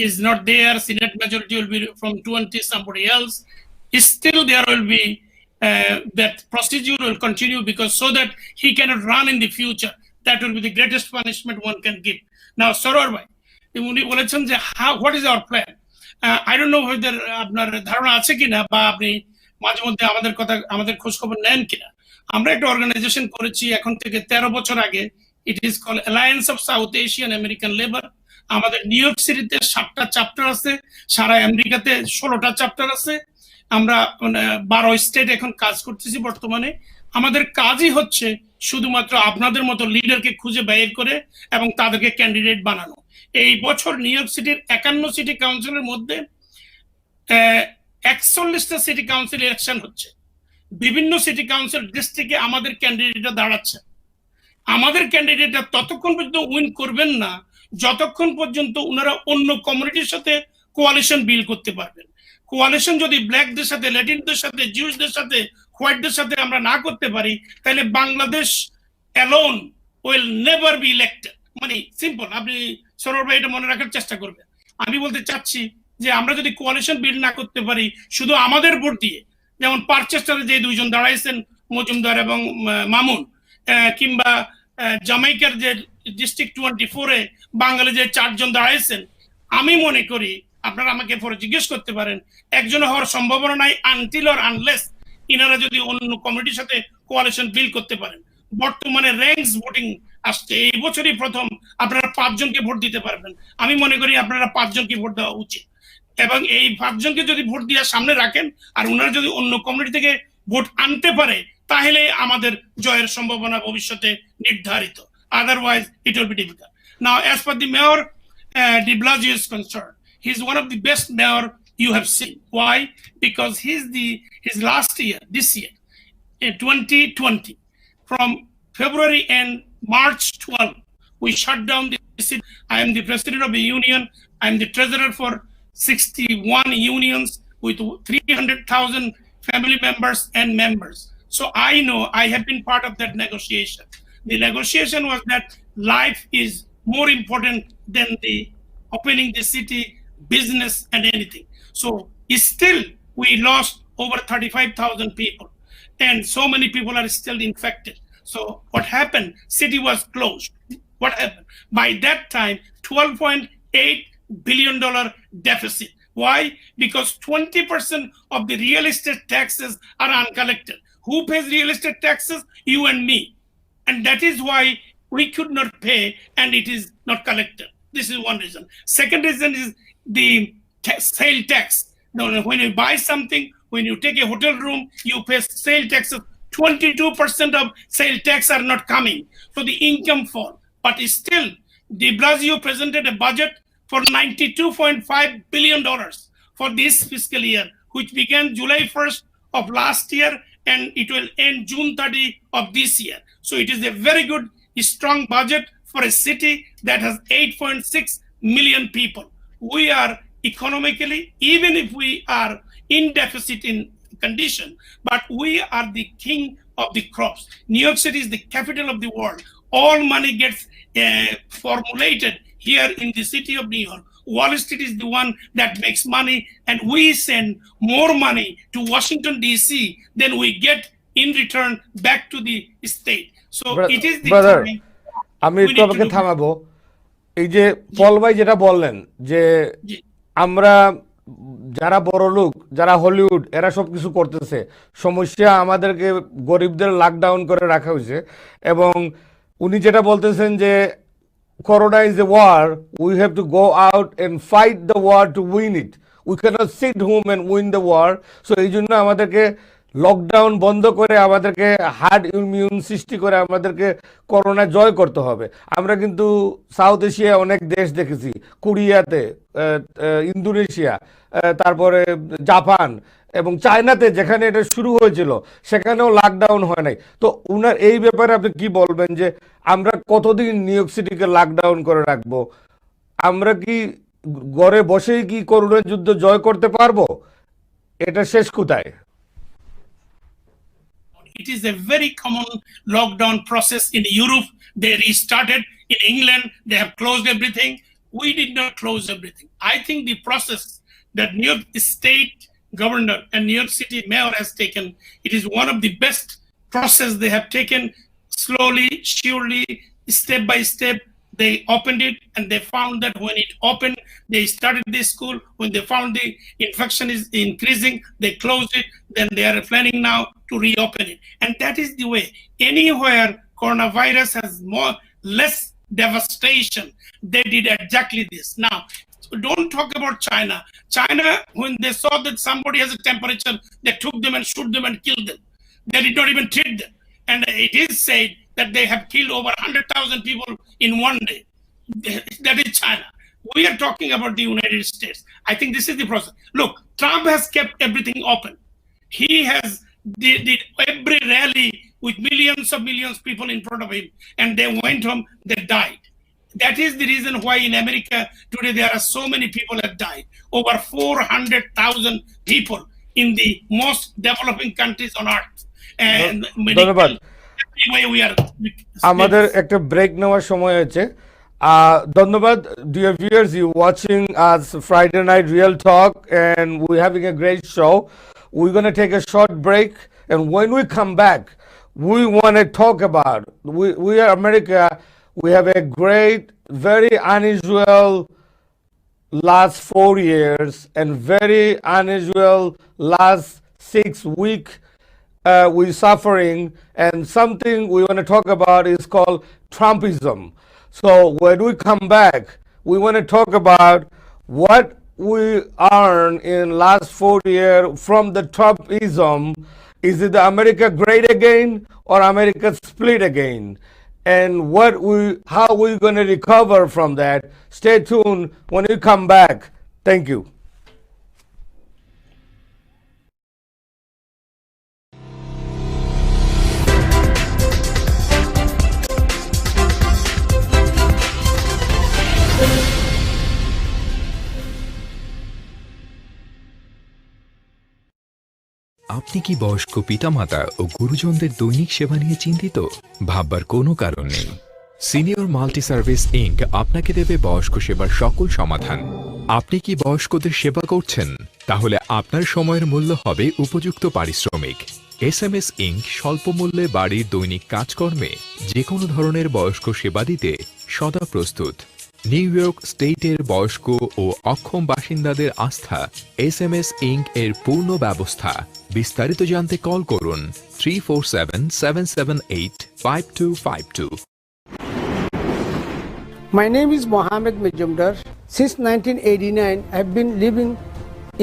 is not there, Senate majority will be from 20 somebody else. Still there will be that procedure will continue because so that he cannot run in the future. That will be the greatest punishment one can give. Now Sarwar bhai উনি বলেছেন যে what is our plan? I don't know whether আপনার ধারণা আছে কিনা বা আপনি মাঝে মধ্যে আমাদের খোঁজ খবর নেন কিনা। আমরা একটা অর্গানাইজেশন করেছি এখন থেকে 13 বছর আগে। It is called alliance of South Asian American labour. আমাদের নিউ ইয়র্ক সিটিতে 7টা চ্যাপ্টার আছে, সারা আমেরিকাতে 16টা চ্যাপ্টার আছে। আমরা 12 স্টেট এখন কাজ করতেছি বর্তমানে। আমাদের কাজই হচ্ছে শুধুমাত্র আপনাদের মতো লিডারকে খুঁজে বের করে এবং তাদেরকে ক্যান্ডিডেট বানানো। এই বছর নিউ ইয়র্ক সিটির 51 সিটি কাউন্সিলের মধ্যে 41টা সিটি কাউন্সিল ইলেকশন হচ্ছে। বিভিন্ন সিটি কাউন্সিল ডিস্ট্রিক্টে আমাদের ক্যান্ডিডেটরা দাঁড়াচ্ছে। আমাদের ক্যান্ডিডেটরা ততক্ষণ পর্যন্ত উইন করবেন না যতক্ষণ পর্যন্ত ওনারা অন্য কমিউনিটির সাথে কোয়ালিশন বিল করতে পারবেন। কোয়ালিশন যদি ব্ল্যাকদের সাথে, ল্যাটিনদের সাথে, জিউসদের সাথে, হোয়াইটদের সাথে আমরা না করতে পারি তাহলে Bangladesh alone will never be elected. মানে সিম্পল, আপনি সরোর ভাই এটা মনে রাখার চেষ্টা করবেন। আমি বলতে চাচ্ছি যে আমরা যদি কোয়ালিশন বিল না করতে পারি শুধু আমাদের ভোট দিয়ে, যেমন পারচেস্টারে যে দুইজন দাঁড়াইছেন মজুমদার এবং মামুন, কিংবা জামাইকার যে ডিস্ট্রিক্ট 24-এ বাঙালি যে 4 জন দাঁড়াইছেন, আমি মনে করি আপনারা আমাকে পরে জিজ্ঞেস করতে পারেন একজন হওয়ার সম্ভাবনা নাই আনটিল অর আনলেস ইনারা যদি অন্য কমিটির সাথে কোয়ালিশন বিল করতে পারেন। বর্তমানে র্যাঙ্কস ভোটিং আসছে, এই বছরই প্রথম আপনারা 5 জনকে ভোট দিতে পারবেন। আমি মনে করি আপনারা 5 জনকে ভোট দেওয়া উচিত এবং এই 5 জনকে যদি ভোট দিয়ে সামনে রাখেন আর ওনারা যদি অন্য কমিটি থেকে ভোট আনতে পারে তাহলে আমাদের জয়ের সম্ভাবনা ভবিষ্যতে নির্ধারিত। Otherwise it will be difficult. Now as per the mayor de Blasio is concerned, he is one of the best mayor you have seen. Why? Because his last year, this year, in 2020, from February and March 12, we shut down the city. I am the president of the union. I am the treasurer for 61 unions with 300,000 family members and members. So I know I have been part of that negotiation. The negotiation was that life is more important than the opening the city, business and anything. So still we lost over 35,000 people and so many people are still infected. So what happened? City was closed. What happened? By that time, $12.8 billion deficit. Why? Because 20% of the real estate taxes are uncollected. Who pays real estate taxes? You and me. And that is why we could not pay and it is not collected. This is one reason. Second reason is the sale tax. Now, when you buy something, when you take a hotel room, you pay sale taxes. 22% of sale tax are not coming. So the income fall. But still, de Blasio presented a budget for $92.5 billion for this fiscal year, which began July 1st of last year and it will end June 30 of this year. So it is a very good, strong budget for a city that has 8.6 million people. We are economically, even if we are in deficit in condition, but we are the king of the crops. New York City is the capital of the world. All money gets formulated here in the city of New York. Wall Street is the one that makes money, and we send more money to Washington, D.C. than we get in return back to the state. So it is the time আমি একটু আপনাকে থামাবো। এই যে পল ভাই যেটা বললেন যে আমরা যারা বড় লোক, যারা হলিউড, এরা সব কিছু করতেছে, সমস্যা আমাদেরকে গরিবদের লকডাউন করে রাখা হয়েছে। এবং উনি যেটা বলতেছেন যে corona is a war, we have to go out and fight the war to win it, we can't sit home and win the war. So এই জন্য আমাদেরকে লকডাউন বন্ধ করে আমাদেরকে হার্ড ইমিউন সৃষ্টি করে আমাদেরকে করোনা জয় করতে হবে। আমরা কিন্তু সাউথ এশিয়ায় অনেক দেশ দেখেছি, কোরিয়াতে, ইন্দোনেশিয়া, তারপরে জাপান এবং চায়নাতে যেখানে এটা শুরু হয়েছিল সেখানেও লকডাউন হয় নাই। তো উনার এই ব্যাপারে আপনি কি বলবেন যে আমরা কতদিন নিউ ইয়র্ক সিটিকে লকডাউন করে রাখবো? আমরা কি ঘরে বসেই কি করোনা যুদ্ধ জয় করতে পারবো? এটা শেষ কোথায়? It is a very common lockdown process in Europe. They restarted. In England, they have closed everything. We did not close everything. I think the process that New York State Governor and New York City Mayor has taken, it is one of the best process they have taken. Slowly, surely, step by step, they opened it and they found that when it opened, they started this school. When they found the infection is increasing, they closed it. Then they are planning now to reopen it. And that is the way. Anywhere coronavirus has less devastation, they did exactly this. Now, don't talk about China. China, when they saw that somebody has a temperature, they took them and shoot them and killed them. They did not even treat them. And it is said that they have killed over 100,000 people in one day. That is China. We are talking about the United States. I think this is the process. Look, Trump has kept everything open. He has did every rally with millions of people in front of him, and they went home, they died. That is the reason why in America today there are so many people that died. Over 400,000 people in the most developing countries on earth. And anyway, we are আমাদের একটা break নেওয়ার সময় হয়েছে। ধন্যবাদ dear viewers, you watching us Friday Night Real Talk and we're having a great show. We're going to take a short break, and when we come back we want to talk about we are America. We have a great, very unusual last 4 years and very unusual last 6 weeks we're suffering, and something we want to talk about is called Trumpism. So when we come back, we want to talk about what we earned in last 4 years from the Trumpism. Is it the America great again or America split again? And how we're going to recover from that? Stay tuned when we come back. Thank you. আপনি কি বয়স্ক পিতামাতা ও গুরুজনদের দৈনিক সেবা নিয়ে চিন্তিত? ভাববার কোনো কারণ নেই। সিনিয়র মাল্টি সার্ভিস ইনক আপনাকে দেবে বয়স্ক সেবার সকল সমাধান। আপনি কি বয়স্কদের সেবা করছেন? তাহলে আপনার সময়ের মূল্য হবে উপযুক্ত পারিশ্রমিক। এসএমএস ইনক স্বল্প মূল্যে বাড়ির দৈনিক কাজকর্মে যে কোনো ধরনের বয়স্ক সেবা দিতে সদা প্রস্তুত। নিউ ইয়র্ক স্টেটের বয়স্ক ও অক্ষম বাসিন্দাদের আস্থা এসএমএস ইনক এর পূর্ণ ব্যবস্থা। বিস্তারিত জানতে কল করুন 3477785252। My name is Mohammed Majumdar. Since 1989, I have been living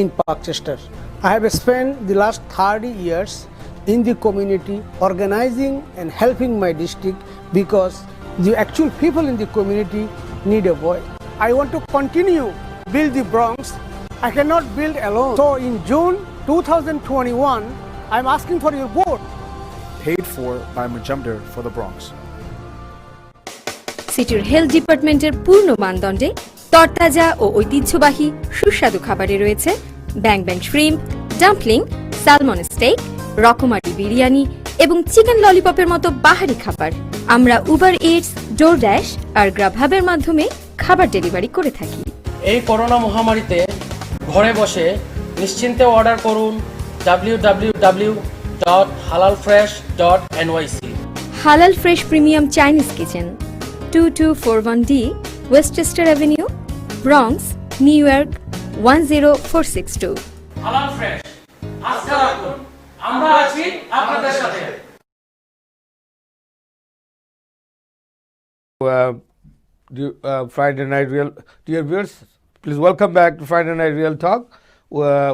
in Parkchester. I have spent the last 30 years in the community organizing and helping my district because the actual people in the community need a voice. I want to continue build the Bronx. I cannot build alone. So in June 2021, I'm asking for your vote. Paid for by Majumdar for the Bronx. সিটির health ডিপার্টমেন্টের পূর্ণ মানদণ্ডে তরতাজা ও ঐতিহ্যবাহী সুস্বাদু খাবারে রয়েছে ব্যাং ব্যাং shrimp, dumpling, salmon stake, রকমারি বিরিয়ানি এবং চিকেন ললিপপের মতো বাহারি খাবার। আমরা উবার ইটস, ডোরড্যাশ আর গ্রাবহাবের মাধ্যমে খাবার ডেলিভারি করে থাকি। এই করোনা মহামারীতে ঘরে বসে নিশ্চিন্তে অর্ডার করুন www.halalfresh.nyc। হালাল fresh premium Chinese kitchen, 2241D Westchester avenue, Bronx, new York 10462। হালাল ফ্রেশ, আস্থা রাখুন, আমরা আছি আপনাদের সাথে। Friday Night Real, dear viewers, please welcome back to Friday Night Real Talk.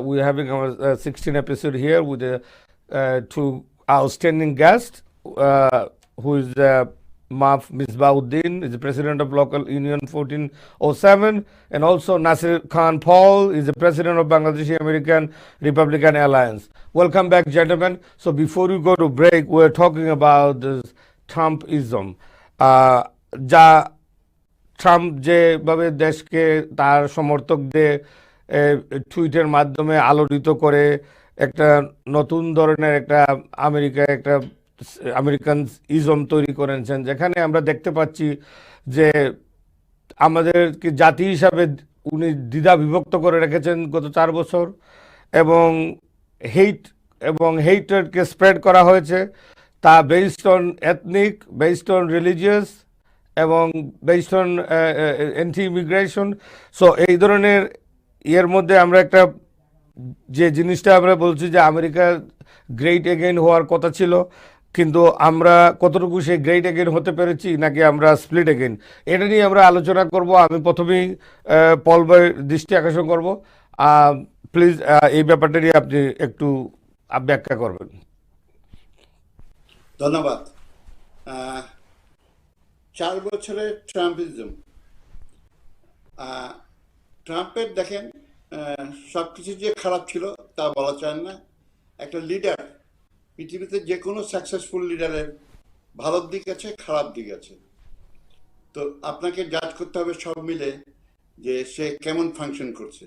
We're having our 16th episode here with two outstanding guests, who is Maf Misbauddin, is the president of local union 1407, and also Nasir Khan Paul is the president of Bangladeshi American Republican Alliance. Welcome back, gentlemen. So before we go to break, we're talking about this Trumpism. যা Trump যেভাবে দেশকে তার সমর্থকদের টুইটের মাধ্যমে আলোড়িত করে একটা নতুন ধরনের একটা আমেরিকান ইজম তৈরি করেছেন, যেখানে আমরা দেখতে পাচ্ছি যে আমাদেরকে জাতি হিসাবে উনি দ্বিধা বিভক্ত করে রেখেছেন গত 4 বছর, এবং হেটকে স্প্রেড করা হয়েছে, তা based on ethnic, based on religious এবং based on anti immigration. So এই ধরনের ইয়ের মধ্যে আমরা একটা যে জিনিসটা আমরা বলছি যে আমেরিকা গ্রেট এগেইন হওয়ার কথা ছিল, কিন্তু আমরা কতটুকু সেই গ্রেট এগেইন হতে পেরেছি নাকি আমরা স্প্লিট এগেইন, এটা নিয়ে আমরা আলোচনা করব। আমি প্রথমেই পল ভাইয়ের দৃষ্টি আকর্ষণ করব। প্লিজ এই ব্যাপারটা নিয়ে আপনি একটু ব্যাখ্যা করবেন। ধন্যবাদ। 4 বছরের ট্রাম্পিজম, ট্রাম্পের দেখেন সব কিছু যে খারাপ ছিল তা বলা যায় না। একটা লিডার, পৃথিবীতে যে কোনো সাকসেসফুল লিডারের ভালো দিক আছে, খারাপ দিক আছে। তো আপনাকে জাজ করতে হবে সব মিলে যে সে কেমন ফাংশন করছে।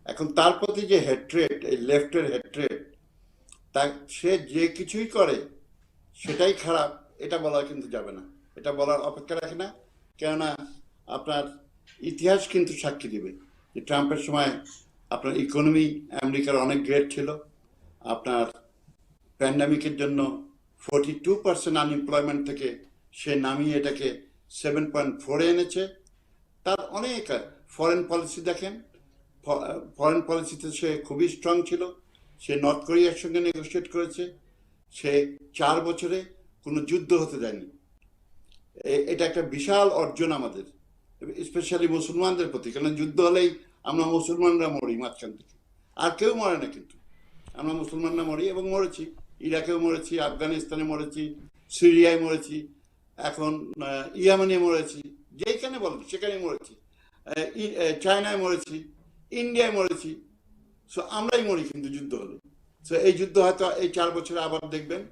এখন তার প্রতি যে হেট্রেড, এই লেফটের হেট্রেড, তা সে যে কিছুই করে সেটাই খারাপ, এটা বলা কিন্তু যাবে না, এটা বলার অপেক্ষা রাখে না। কেননা আপনার ইতিহাস কিন্তু সাক্ষী দিবে যে ট্রাম্পের সময় আপনার ইকোনমি আমেরিকার অনেক গ্রেট ছিল। আপনার প্যান্ডামিকের জন্য 42% আনএমপ্লয়মেন্ট থেকে সে নামিয়ে এটাকে 7.4 এনেছে। তার অনেক ফরেন পলিসি দেখেন, ফরেন পলিসিতে সে খুবই স্ট্রং ছিল। সে নর্থ কোরিয়ার সঙ্গে নেগোসিয়েট করেছে। সে 4 বছরে কোনো যুদ্ধ হতে দেয়নি। এটা একটা বিশাল অর্জন আমাদের, স্পেশালি মুসলমানদের প্রতি। কারণ যুদ্ধ হলেই আমরা মুসলমানরা মরি মাঝখান থেকে, আর কেউ মরে না, কিন্তু আমরা মুসলমানরা মরি এবং মরেছি। ইরাকেও মরেছি, আফগানিস্তানে মরেছি, সিরিয়ায় মরেছি, এখন ইয়ামানে মরেছি, যেখানে বলেন সেখানে মরেছি, চায়নায় মরেছি, ইন্ডিয়ায় মরেছি। সো আমরাই মরি কিন্তু যুদ্ধ হলে। সো এই যুদ্ধ হয়তো এই 4 বছরে আবার দেখবেন,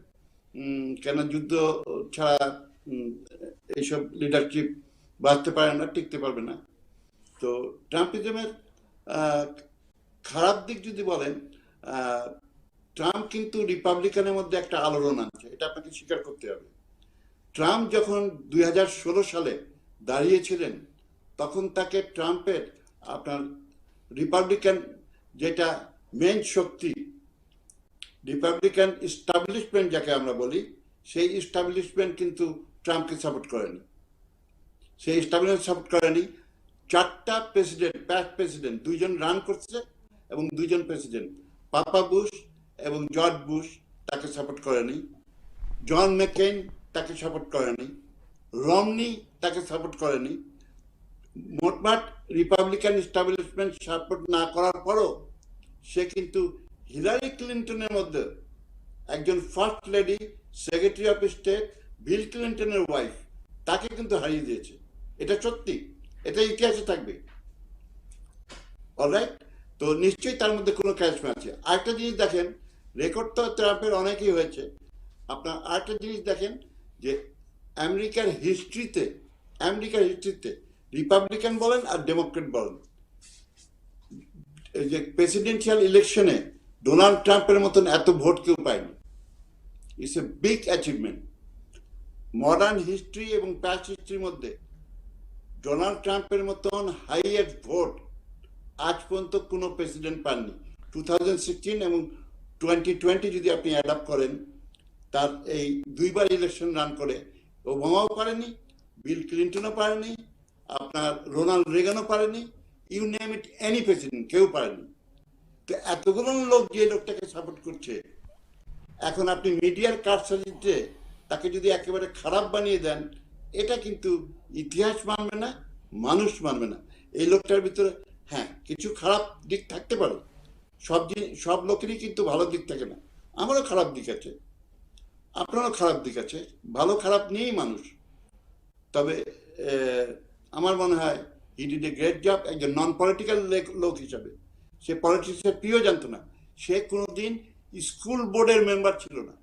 কেন যুদ্ধ ছাড়া এইসব লিডারশিপ বাঁচতে পারে না, টিকতে পারবে না। তো ট্রাম্পিজমের খারাপ দিক যদি বলেন, ট্রাম্প কিন্তু রিপাবলিকানের মধ্যে একটা আলোড়ন আনছে, এটা আপনাকে স্বীকার করতে হবে। ট্রাম্প যখন 2016 সালে দাঁড়িয়েছিলেন তখন তাকে ট্রাম্পের আপনার রিপাবলিকান যেটা মেন শক্তি, রিপাবলিকান ইস্টাবলিশমেন্ট যাকে আমরা বলি, সেই ইস্টাবলিশমেন্ট কিন্তু ট্রাম্পকে সাপোর্ট করেনি। সেই ইস্টাবলিশমেন্ট সাপোর্ট করেনি। 4টা প্রেসিডেন্ট, পাস্ট প্রেসিডেন্ট, 2জন রান করছে এবং 2জন প্রেসিডেন্ট, পাপা বুশ এবং জর্জ বুশ তাকে সাপোর্ট করেনি। জন ম্যাকেইন তাকে সাপোর্ট করেনি। রমনি তাকে সাপোর্ট করেনি। মোটমাট রিপাবলিকান ইস্টাবলিশমেন্ট সাপোর্ট না করার পরও সে কিন্তু হিলারি ক্লিন্টনের মধ্যে একজন first lady, secretary of state, Bill ক্লিন্টনের ওয়াইফ, তাকে কিন্তু হারিয়ে দিয়েছে। এটা সত্যি, এটা ইতিহাসে থাকবে। অলরাইট, তো নিশ্চয়ই তার মধ্যে কোনো ক্যাশমে আছে। আরেকটা জিনিস দেখেন, রেকর্ড তো ট্রাম্পের অনেকই হয়েছে। আপনার আরেকটা জিনিস দেখেন যে আমেরিকার হিস্ট্রিতে রিপাবলিকান বলেন আর ডেমোক্রেট বলেন, এই যে প্রেসিডেন্সিয়াল ইলেকশনে ডোনাল্ড ট্রাম্পের মতন এত ভোট কেউ পায়নি। It's a big achievement. Modern history এবং পাস্ট হিস্ট্রির মধ্যে ডোনাল্ড ট্রাম্পের মতন হাইয়েস্ট ভোট আজ পর্যন্ত কোনো প্রেসিডেন্ট পাননি। 2016 এবং 2020 যদি আপনি অ্যাড আপ করেন, তার এই 2বার ইলেকশন রান করে ওবামাও পারেনি, বিল ক্লিন্টনও পারেনি, আপনার রোনাল্ড রেগানও পারেনি, you name it, any president কেউ পারেনি। তো এতগুলো লোক যে লোকটাকে সাপোর্ট করছে, এখন আপনি মিডিয়ার কারসাজিতে তাকে যদি একেবারে খারাপ বানিয়ে দেন, এটা কিন্তু ইতিহাস মানবে না, মানুষ মানবে না। এই লোকটার ভিতরে হ্যাঁ কিছু খারাপ দিক থাকতে পারে, সব লোকেরই কিন্তু ভালো দিক থাকে না। আমারও খারাপ দিক আছে, আপনারও খারাপ দিক আছে, ভালো খারাপ নিয়েই মানুষ। তবে আমার মনে হয় he did a great job. একজন নন পলিটিক্যাল লোক হিসাবে, সে পলিটিক্সের প্রিয় জানতো না, সে কোনোদিন স্কুল বোর্ডের মেম্বার ছিল না।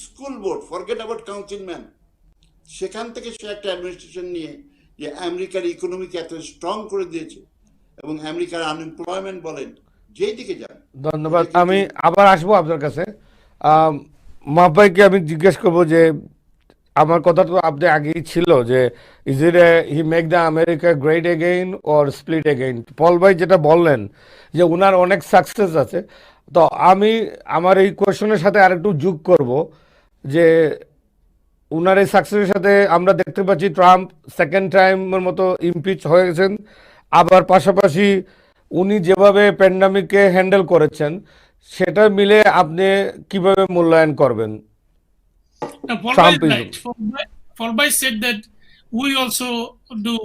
School board, forget about councilman, সেখান থেকে সে একটা অ্যাডমিনিস্ট্রেশন নিয়ে যে আমেরিকার ইকোনমিকে এত স্ট্রং করে দিয়েছে এবং আমেরিকার আনএমপ্লয়মেন্ট বলেন যেই দিকে যান। ধন্যবাদ। আমি আবার আসবো আপনার কাছে। মাহবুব ভাইকে আমি জিজ্ঞেস করবো যে আমার কথা তো আপনি আগেই ছিল যে is it he make the America great again or split again. Paul ভাই যেটা বললেন যে ওনার অনেক সাকসেস আছে, তো আমি আমার এই কোয়েশনের সাথে আরেকটু যোগ করব যে উনার এই সাকসেসের সাথে আমরা দেখতে পাচ্ছি ট্রাম্প সেকেন্ড টাইমের মতো ইমপিচ হয়ে গেছেন। আবার পাশাপাশি উনি যেভাবে প্যান্ডামিককে হ্যান্ডেল করেছেন সেটা মিলে আপনি কিভাবে মূল্যায়ন করবেন? Folby said that we also do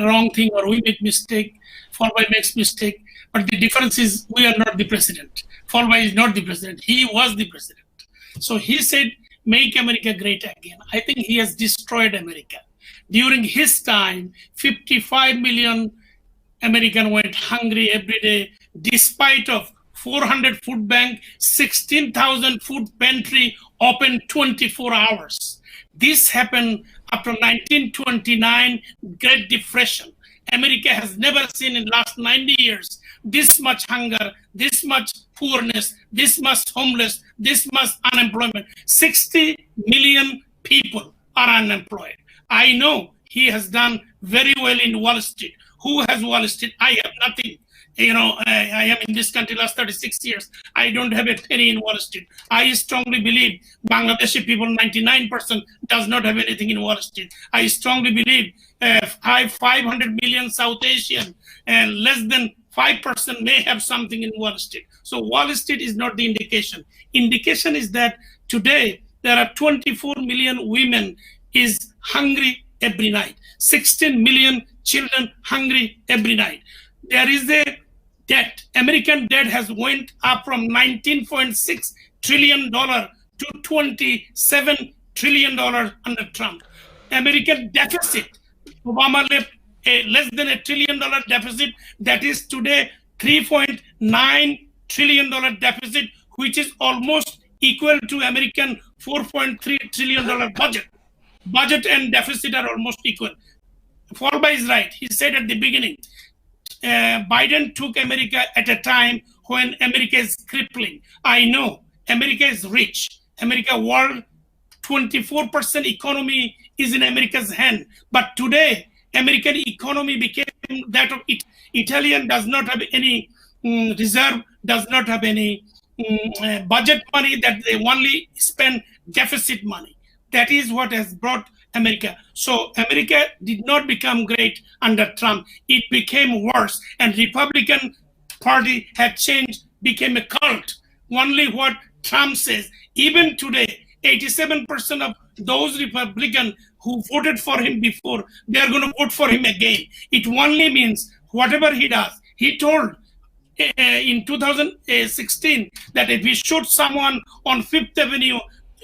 wrong thing or we make mistake. Folby makes mistake, but the difference is we are not the president. Folby is not the president. He was the president. So he said, "Make America great again." I think he has destroyed America. During his time, 55 million American went hungry every day, despite of 400 food bank, 16,000 food pantry open 24 hours. This happened after 1929 Great Depression. America has never seen in last 90 years this much hunger, this much poorness, this much homeless, this much unemployment. 60 million people are unemployed. I know he has done very well in Wall Street. Who has Wall Street? I have nothing. I am in this country last 36 years. I don't have a penny in Wall Street. I strongly believe Bangladeshi people, 99% does not have anything in Wall Street. I strongly believe 500 million South Asian and less than 5% may have something in Wall Street. So Wall Street is not the indication. Indication is that today there are 24 million women is hungry every night. 16 million children hungry every night. There is a debt. American debt has went up from $19.6 trillion to $27 trillion under Trump. American deficit, Obama left a less than $1 trillion deficit. That is today $3.9 trillion deficit, which is almost equal to American $4.3 trillion budget. Budget and deficit are almost equal. Folby is right. He said at the beginning, Biden took America at a time when America is crippling. I know America is rich. America world 24% economy is in America's hand. But today, American economy became that of Italian does not have any reserve, does not have any budget money, that they only spend deficit money. That is what has brought America. So America did not become great under Trump. It became worse, and Republican Party had changed, became a cult. Only what Trump says. Even today, 87% of those Republicans who voted for him before, they are going to vote for him again. It only means whatever he does. He told in 2016 that if he shoots someone on Fifth Avenue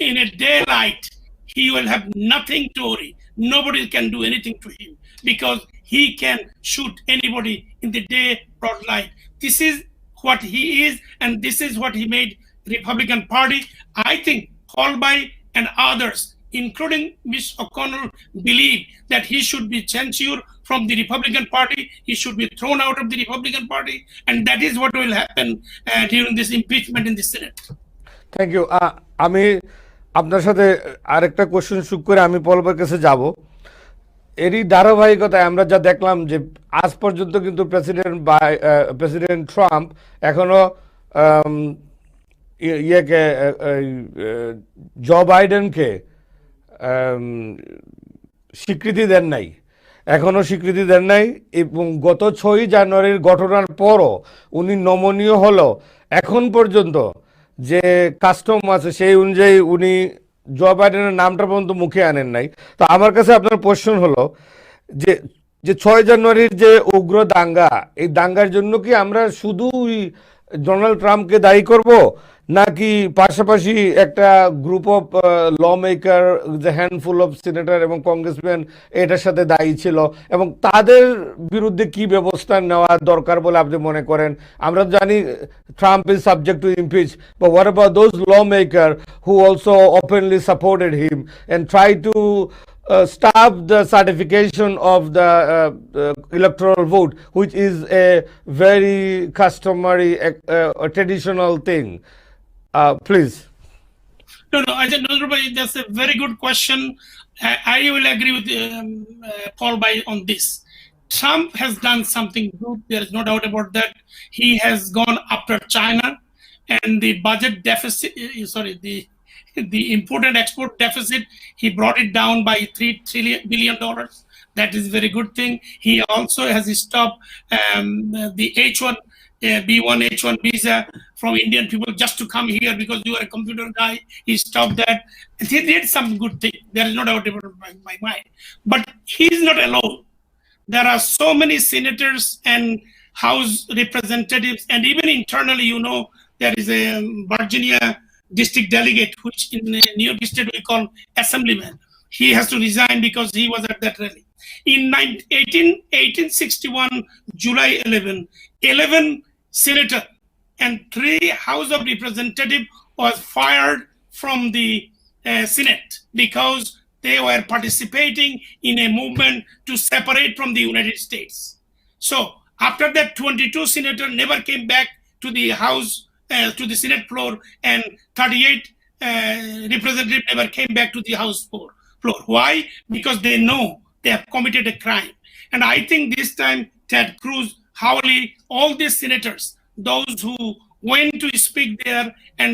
in a daylight, he will have nothing to worry. Nobody can do anything to him because he can shoot anybody in the day broad light. This is what he is, and this is what he made Republican Party. I think Holby and others, including Ms. O'Connell, believe that he should be censured from the Republican Party. He should be thrown out of the Republican Party, and that is what will happen during this impeachment in the Senate. Thank you. আমি আপনার সাথে আরেকটা question শুরু করে আমি পলবের কাছে যাব। এরই ধারাবাহিকতায় আমরা যা দেখলাম যে আজ পর্যন্ত কিন্তু প্রেসিডেন্ট ট্রাম্প এখনো জো বাইডেনকে স্বীকৃতি দেন নাই, এখনও স্বীকৃতি দেন নাই। এবং গত 6 জানুয়ারির ঘটনার পরও উনি নমনীয় হলো এখন পর্যন্ত যে কাস্টম আছে সেই অনুযায়ী উনি জো বাইডেনের নামটা পর্যন্ত মুখে আনেন নাই। তো আমার কাছে আপনার প্রশ্ন হলো যে 6 জানুয়ারির যে উগ্র দাঙ্গা, এই দাঙ্গার জন্য কি আমরা শুধু ডোনাল্ড ট্রাম্পকে দায়ী করব, নাকি পাশাপাশি একটা গ্রুপ অফ ল মেকার, যে হ্যান্ডফুল অফ সিনেটর এবং কংগ্রেসম্যান এটার সাথে দায়ী ছিল, এবং তাদের বিরুদ্ধে কি ব্যবস্থা নেওয়া দরকার বলে আপনি মনে করেন? আমরা জানি Trump is subject to impeach, but what about those law maker who also openly supported him and try to stop the certification of the electoral vote, which is a very customary traditional thing. Please. No, I said, that's a very good question. I will agree with Paul on this. Trump has done something good. There is no doubt about that. He has gone after China, and the budget deficit, the import and export deficit, he brought it down by $3 billion. That is a very good thing. He also has stopped the B1 H1 visa from Indian people just to come here because you are a computer guy. He stopped that. He did some good thing. There is no doubt about it in my mind. But he is not alone. There are so many senators and House representatives, and even internally, there is a Virginia district delegate, which in New York State we call assemblyman. He has to resign because he was at that rally. In 1861, July 11 senators and 3 House of Representatives was fired from the Senate because they were participating in a movement to separate from the United States. So after that, 22 senators never came back to the House, to the Senate floor, and 38 representatives never came back to the House floor. Why? Because they know they have committed a crime. And I think this time, Ted Cruz, Hawley, all these senators, those who went to speak there and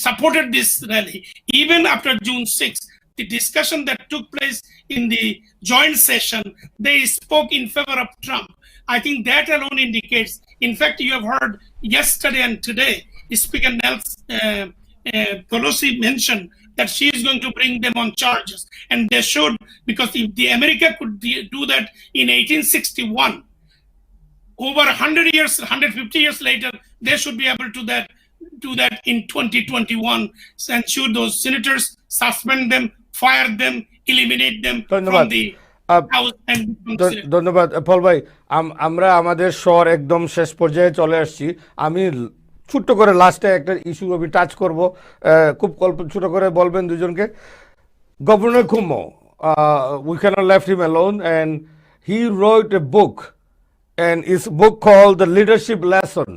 supported this rally, even after June 6th, the discussion that took place in the joint session, they spoke in favor of Trump. I think that alone indicates, in fact, you have heard yesterday and today, Speaker Nancy Pelosi mentioned that she is going to bring them on charges. And they should, because if the America could do that in 1861, over 100 years, 150 years later, they should be able to do that in 2021. Censure those senators, suspend them, fire them, eliminate them from the House and ধন্যবাদ পল ভাই। আমরা আমাদের স্বর একদম শেষ পর্যায়ে চলে আসছি। আমি ছোট্ট করে লাস্টে একটা ইস্যু আমি টাচ করব, খুব ছোট করে বলবেন দুজনকে। Governor কুমো, we cannot left him alone, and he wrote a book, and his book called The Leadership Lesson,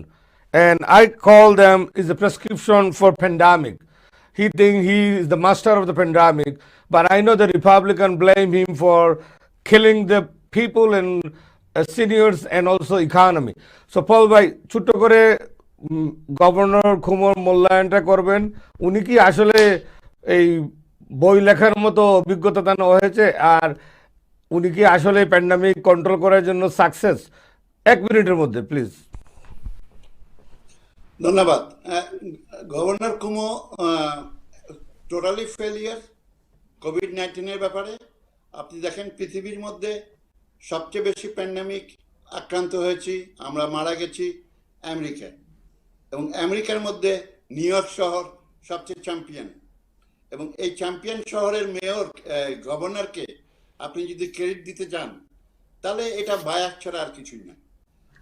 and I call them is a prescription for pandemic. He think he is the master of the pandemic, but I know the Republican blame him for killing the people and seniors and also economy. So Paul bhai ছোট করে governor খুমর মূল্যায়নটা করবেন, উনি কি আসলে এই বই লেখার মতো অভিজ্ঞতা তার হয়েছে, আর উনি কি আসলে প্যান্ডামিক কন্ট্রোল করার জন্য সাকসেস? 1 মিনিটের মধ্যে প্লিজ। ধন্যবাদ। গভর্নর কুমো টোটালি ফেলিয়ার কোভিড-19 ব্যাপারে। আপনি দেখেন পৃথিবীর মধ্যে সবচেয়ে বেশি প্যান্ডামিক আক্রান্ত হয়েছি, আমরা মারা গেছি আমেরিকায়, এবং আমেরিকার মধ্যে নিউ ইয়র্ক শহর সবচেয়ে চ্যাম্পিয়ন, এবং এই চ্যাম্পিয়ন শহরের মেয়র গভর্নরকে আপনি যদি ক্রেডিট দিতে চান তাহলে এটা বায়াস ছাড়া আর কিছুই না।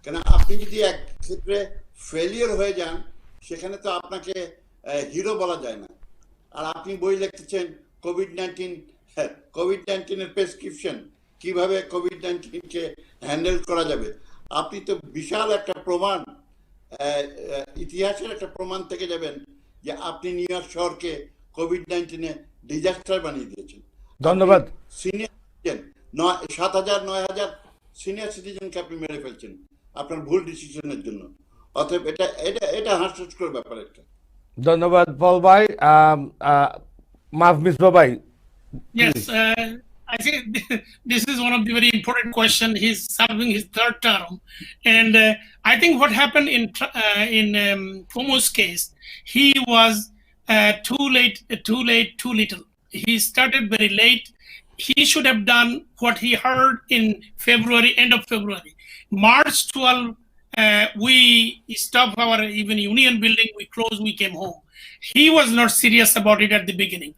কেন আপনি যদি এক ক্ষেত্রে ফেলিয়ার হয়ে যান সেখানে তো আপনাকে হিরো বলা যায় না। আর আপনি বই লিখতেছেন কোভিড-19 প্রেসক্রিপশন, কিভাবে কোভিড-19কে হ্যান্ডেল করা যাবে। আপনি তো বিশাল একটা প্রমাণ, ইতিহাসের একটা প্রমাণ থেকে যাবেন যে আপনি নিউ ইয়র্ক শহরকে কোভিড-19 ডিজাস্টার বানিয়ে দিয়েছেন। ধন্যবাদ। সিনিয়র সিটিজেন 7,000-9,000 সিনিয়র সিটিজেনকে আপনি মেরে ফেলছেন আপনার ভুল ডিসিশনের জন্য। অতএব এটা এটা এটা হাস্যস্কর ব্যাপার একটা। ধন্যবাদ পল ভাই। মাফ মিসবা ভাই। Yes, I think this is one of the very important questions. He's serving his 3rd term, and I think what happened in Cuomo's case, he was too late, too little. He started very late. He should have done what he heard in February, end of February. March 12, we stopped our even union building, we closed, we came home. He was not serious about it at the beginning.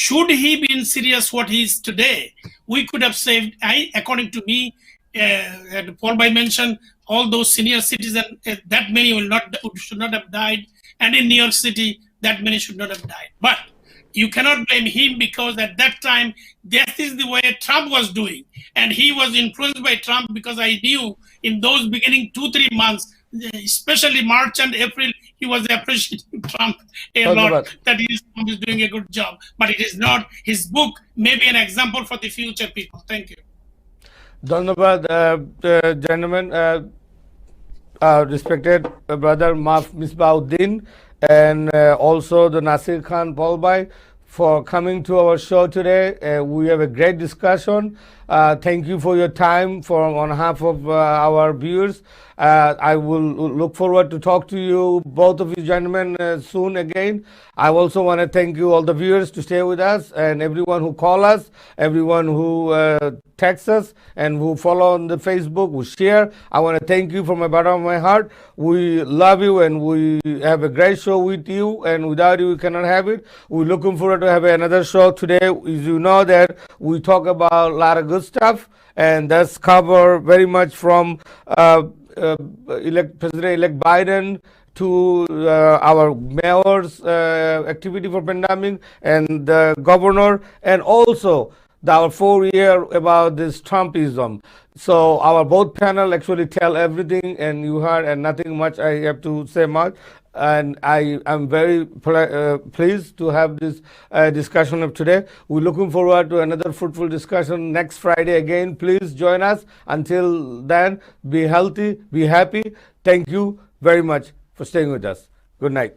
Should he been serious what he is today, we could have saved, according to me, Paul Bhai mentioned all those senior citizens, that many should not have died, and in New York City, that many should not have died. But you cannot blame him, because at that time, that is the way Trump was doing. And he was influenced by Trump, because I knew in those beginning 2-3 months, especially March and April, he was appreciating Trump a lot, that Trump is doing a good job. But it is not. His book may be an example for the future people. Thank you. Dhanyabad, gentlemen, respected brother Maf Misbauddin, and also the Nasir Khan Paul Bhai for coming to our show today. We have a great discussion. Thank you for your time on behalf of our viewers. I will look forward to talk to you, both of you gentlemen, soon again. I also want to thank you, all the viewers, to stay with us, and everyone who call us, everyone who text us, and who follow on the Facebook, who share. I want to thank you from the bottom of my heart. We love you, and we have a great show with you, and without you, we cannot have it. We're looking forward to have another show today. As you know that we talk about a lot of good stuff, and that's cover very much from President-elect Biden to our mayor's activity for pandemic, and the governor, and also our 4-year about this Trumpism. So our both panel actually tell everything, and you heard, and nothing much I have to say much. And I am very pleased to have this discussion of today. We're looking forward to another fruitful discussion next Friday again. Please join us. Until then, be healthy, be happy. Thank you very much for staying with us. Good night.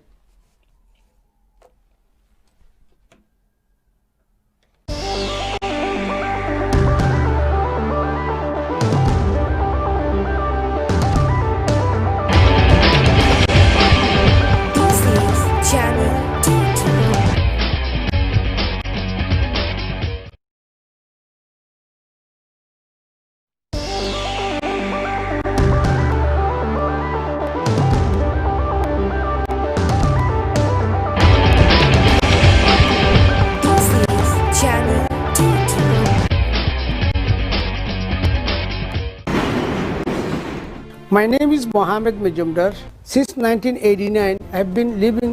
My name is Mohammed Majumdar. Since 1989, I have been living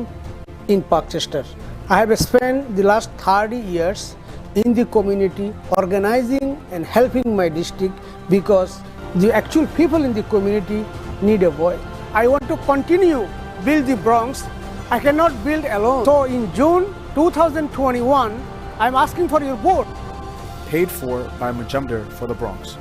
in Parkchester. I have spent the last 30 years in the community organizing and helping my district, because the actual people in the community need a voice. I want to continue build the Bronx. I cannot build alone. So in June 2021, I'm asking for your vote. Paid for by Majumdar for the Bronx.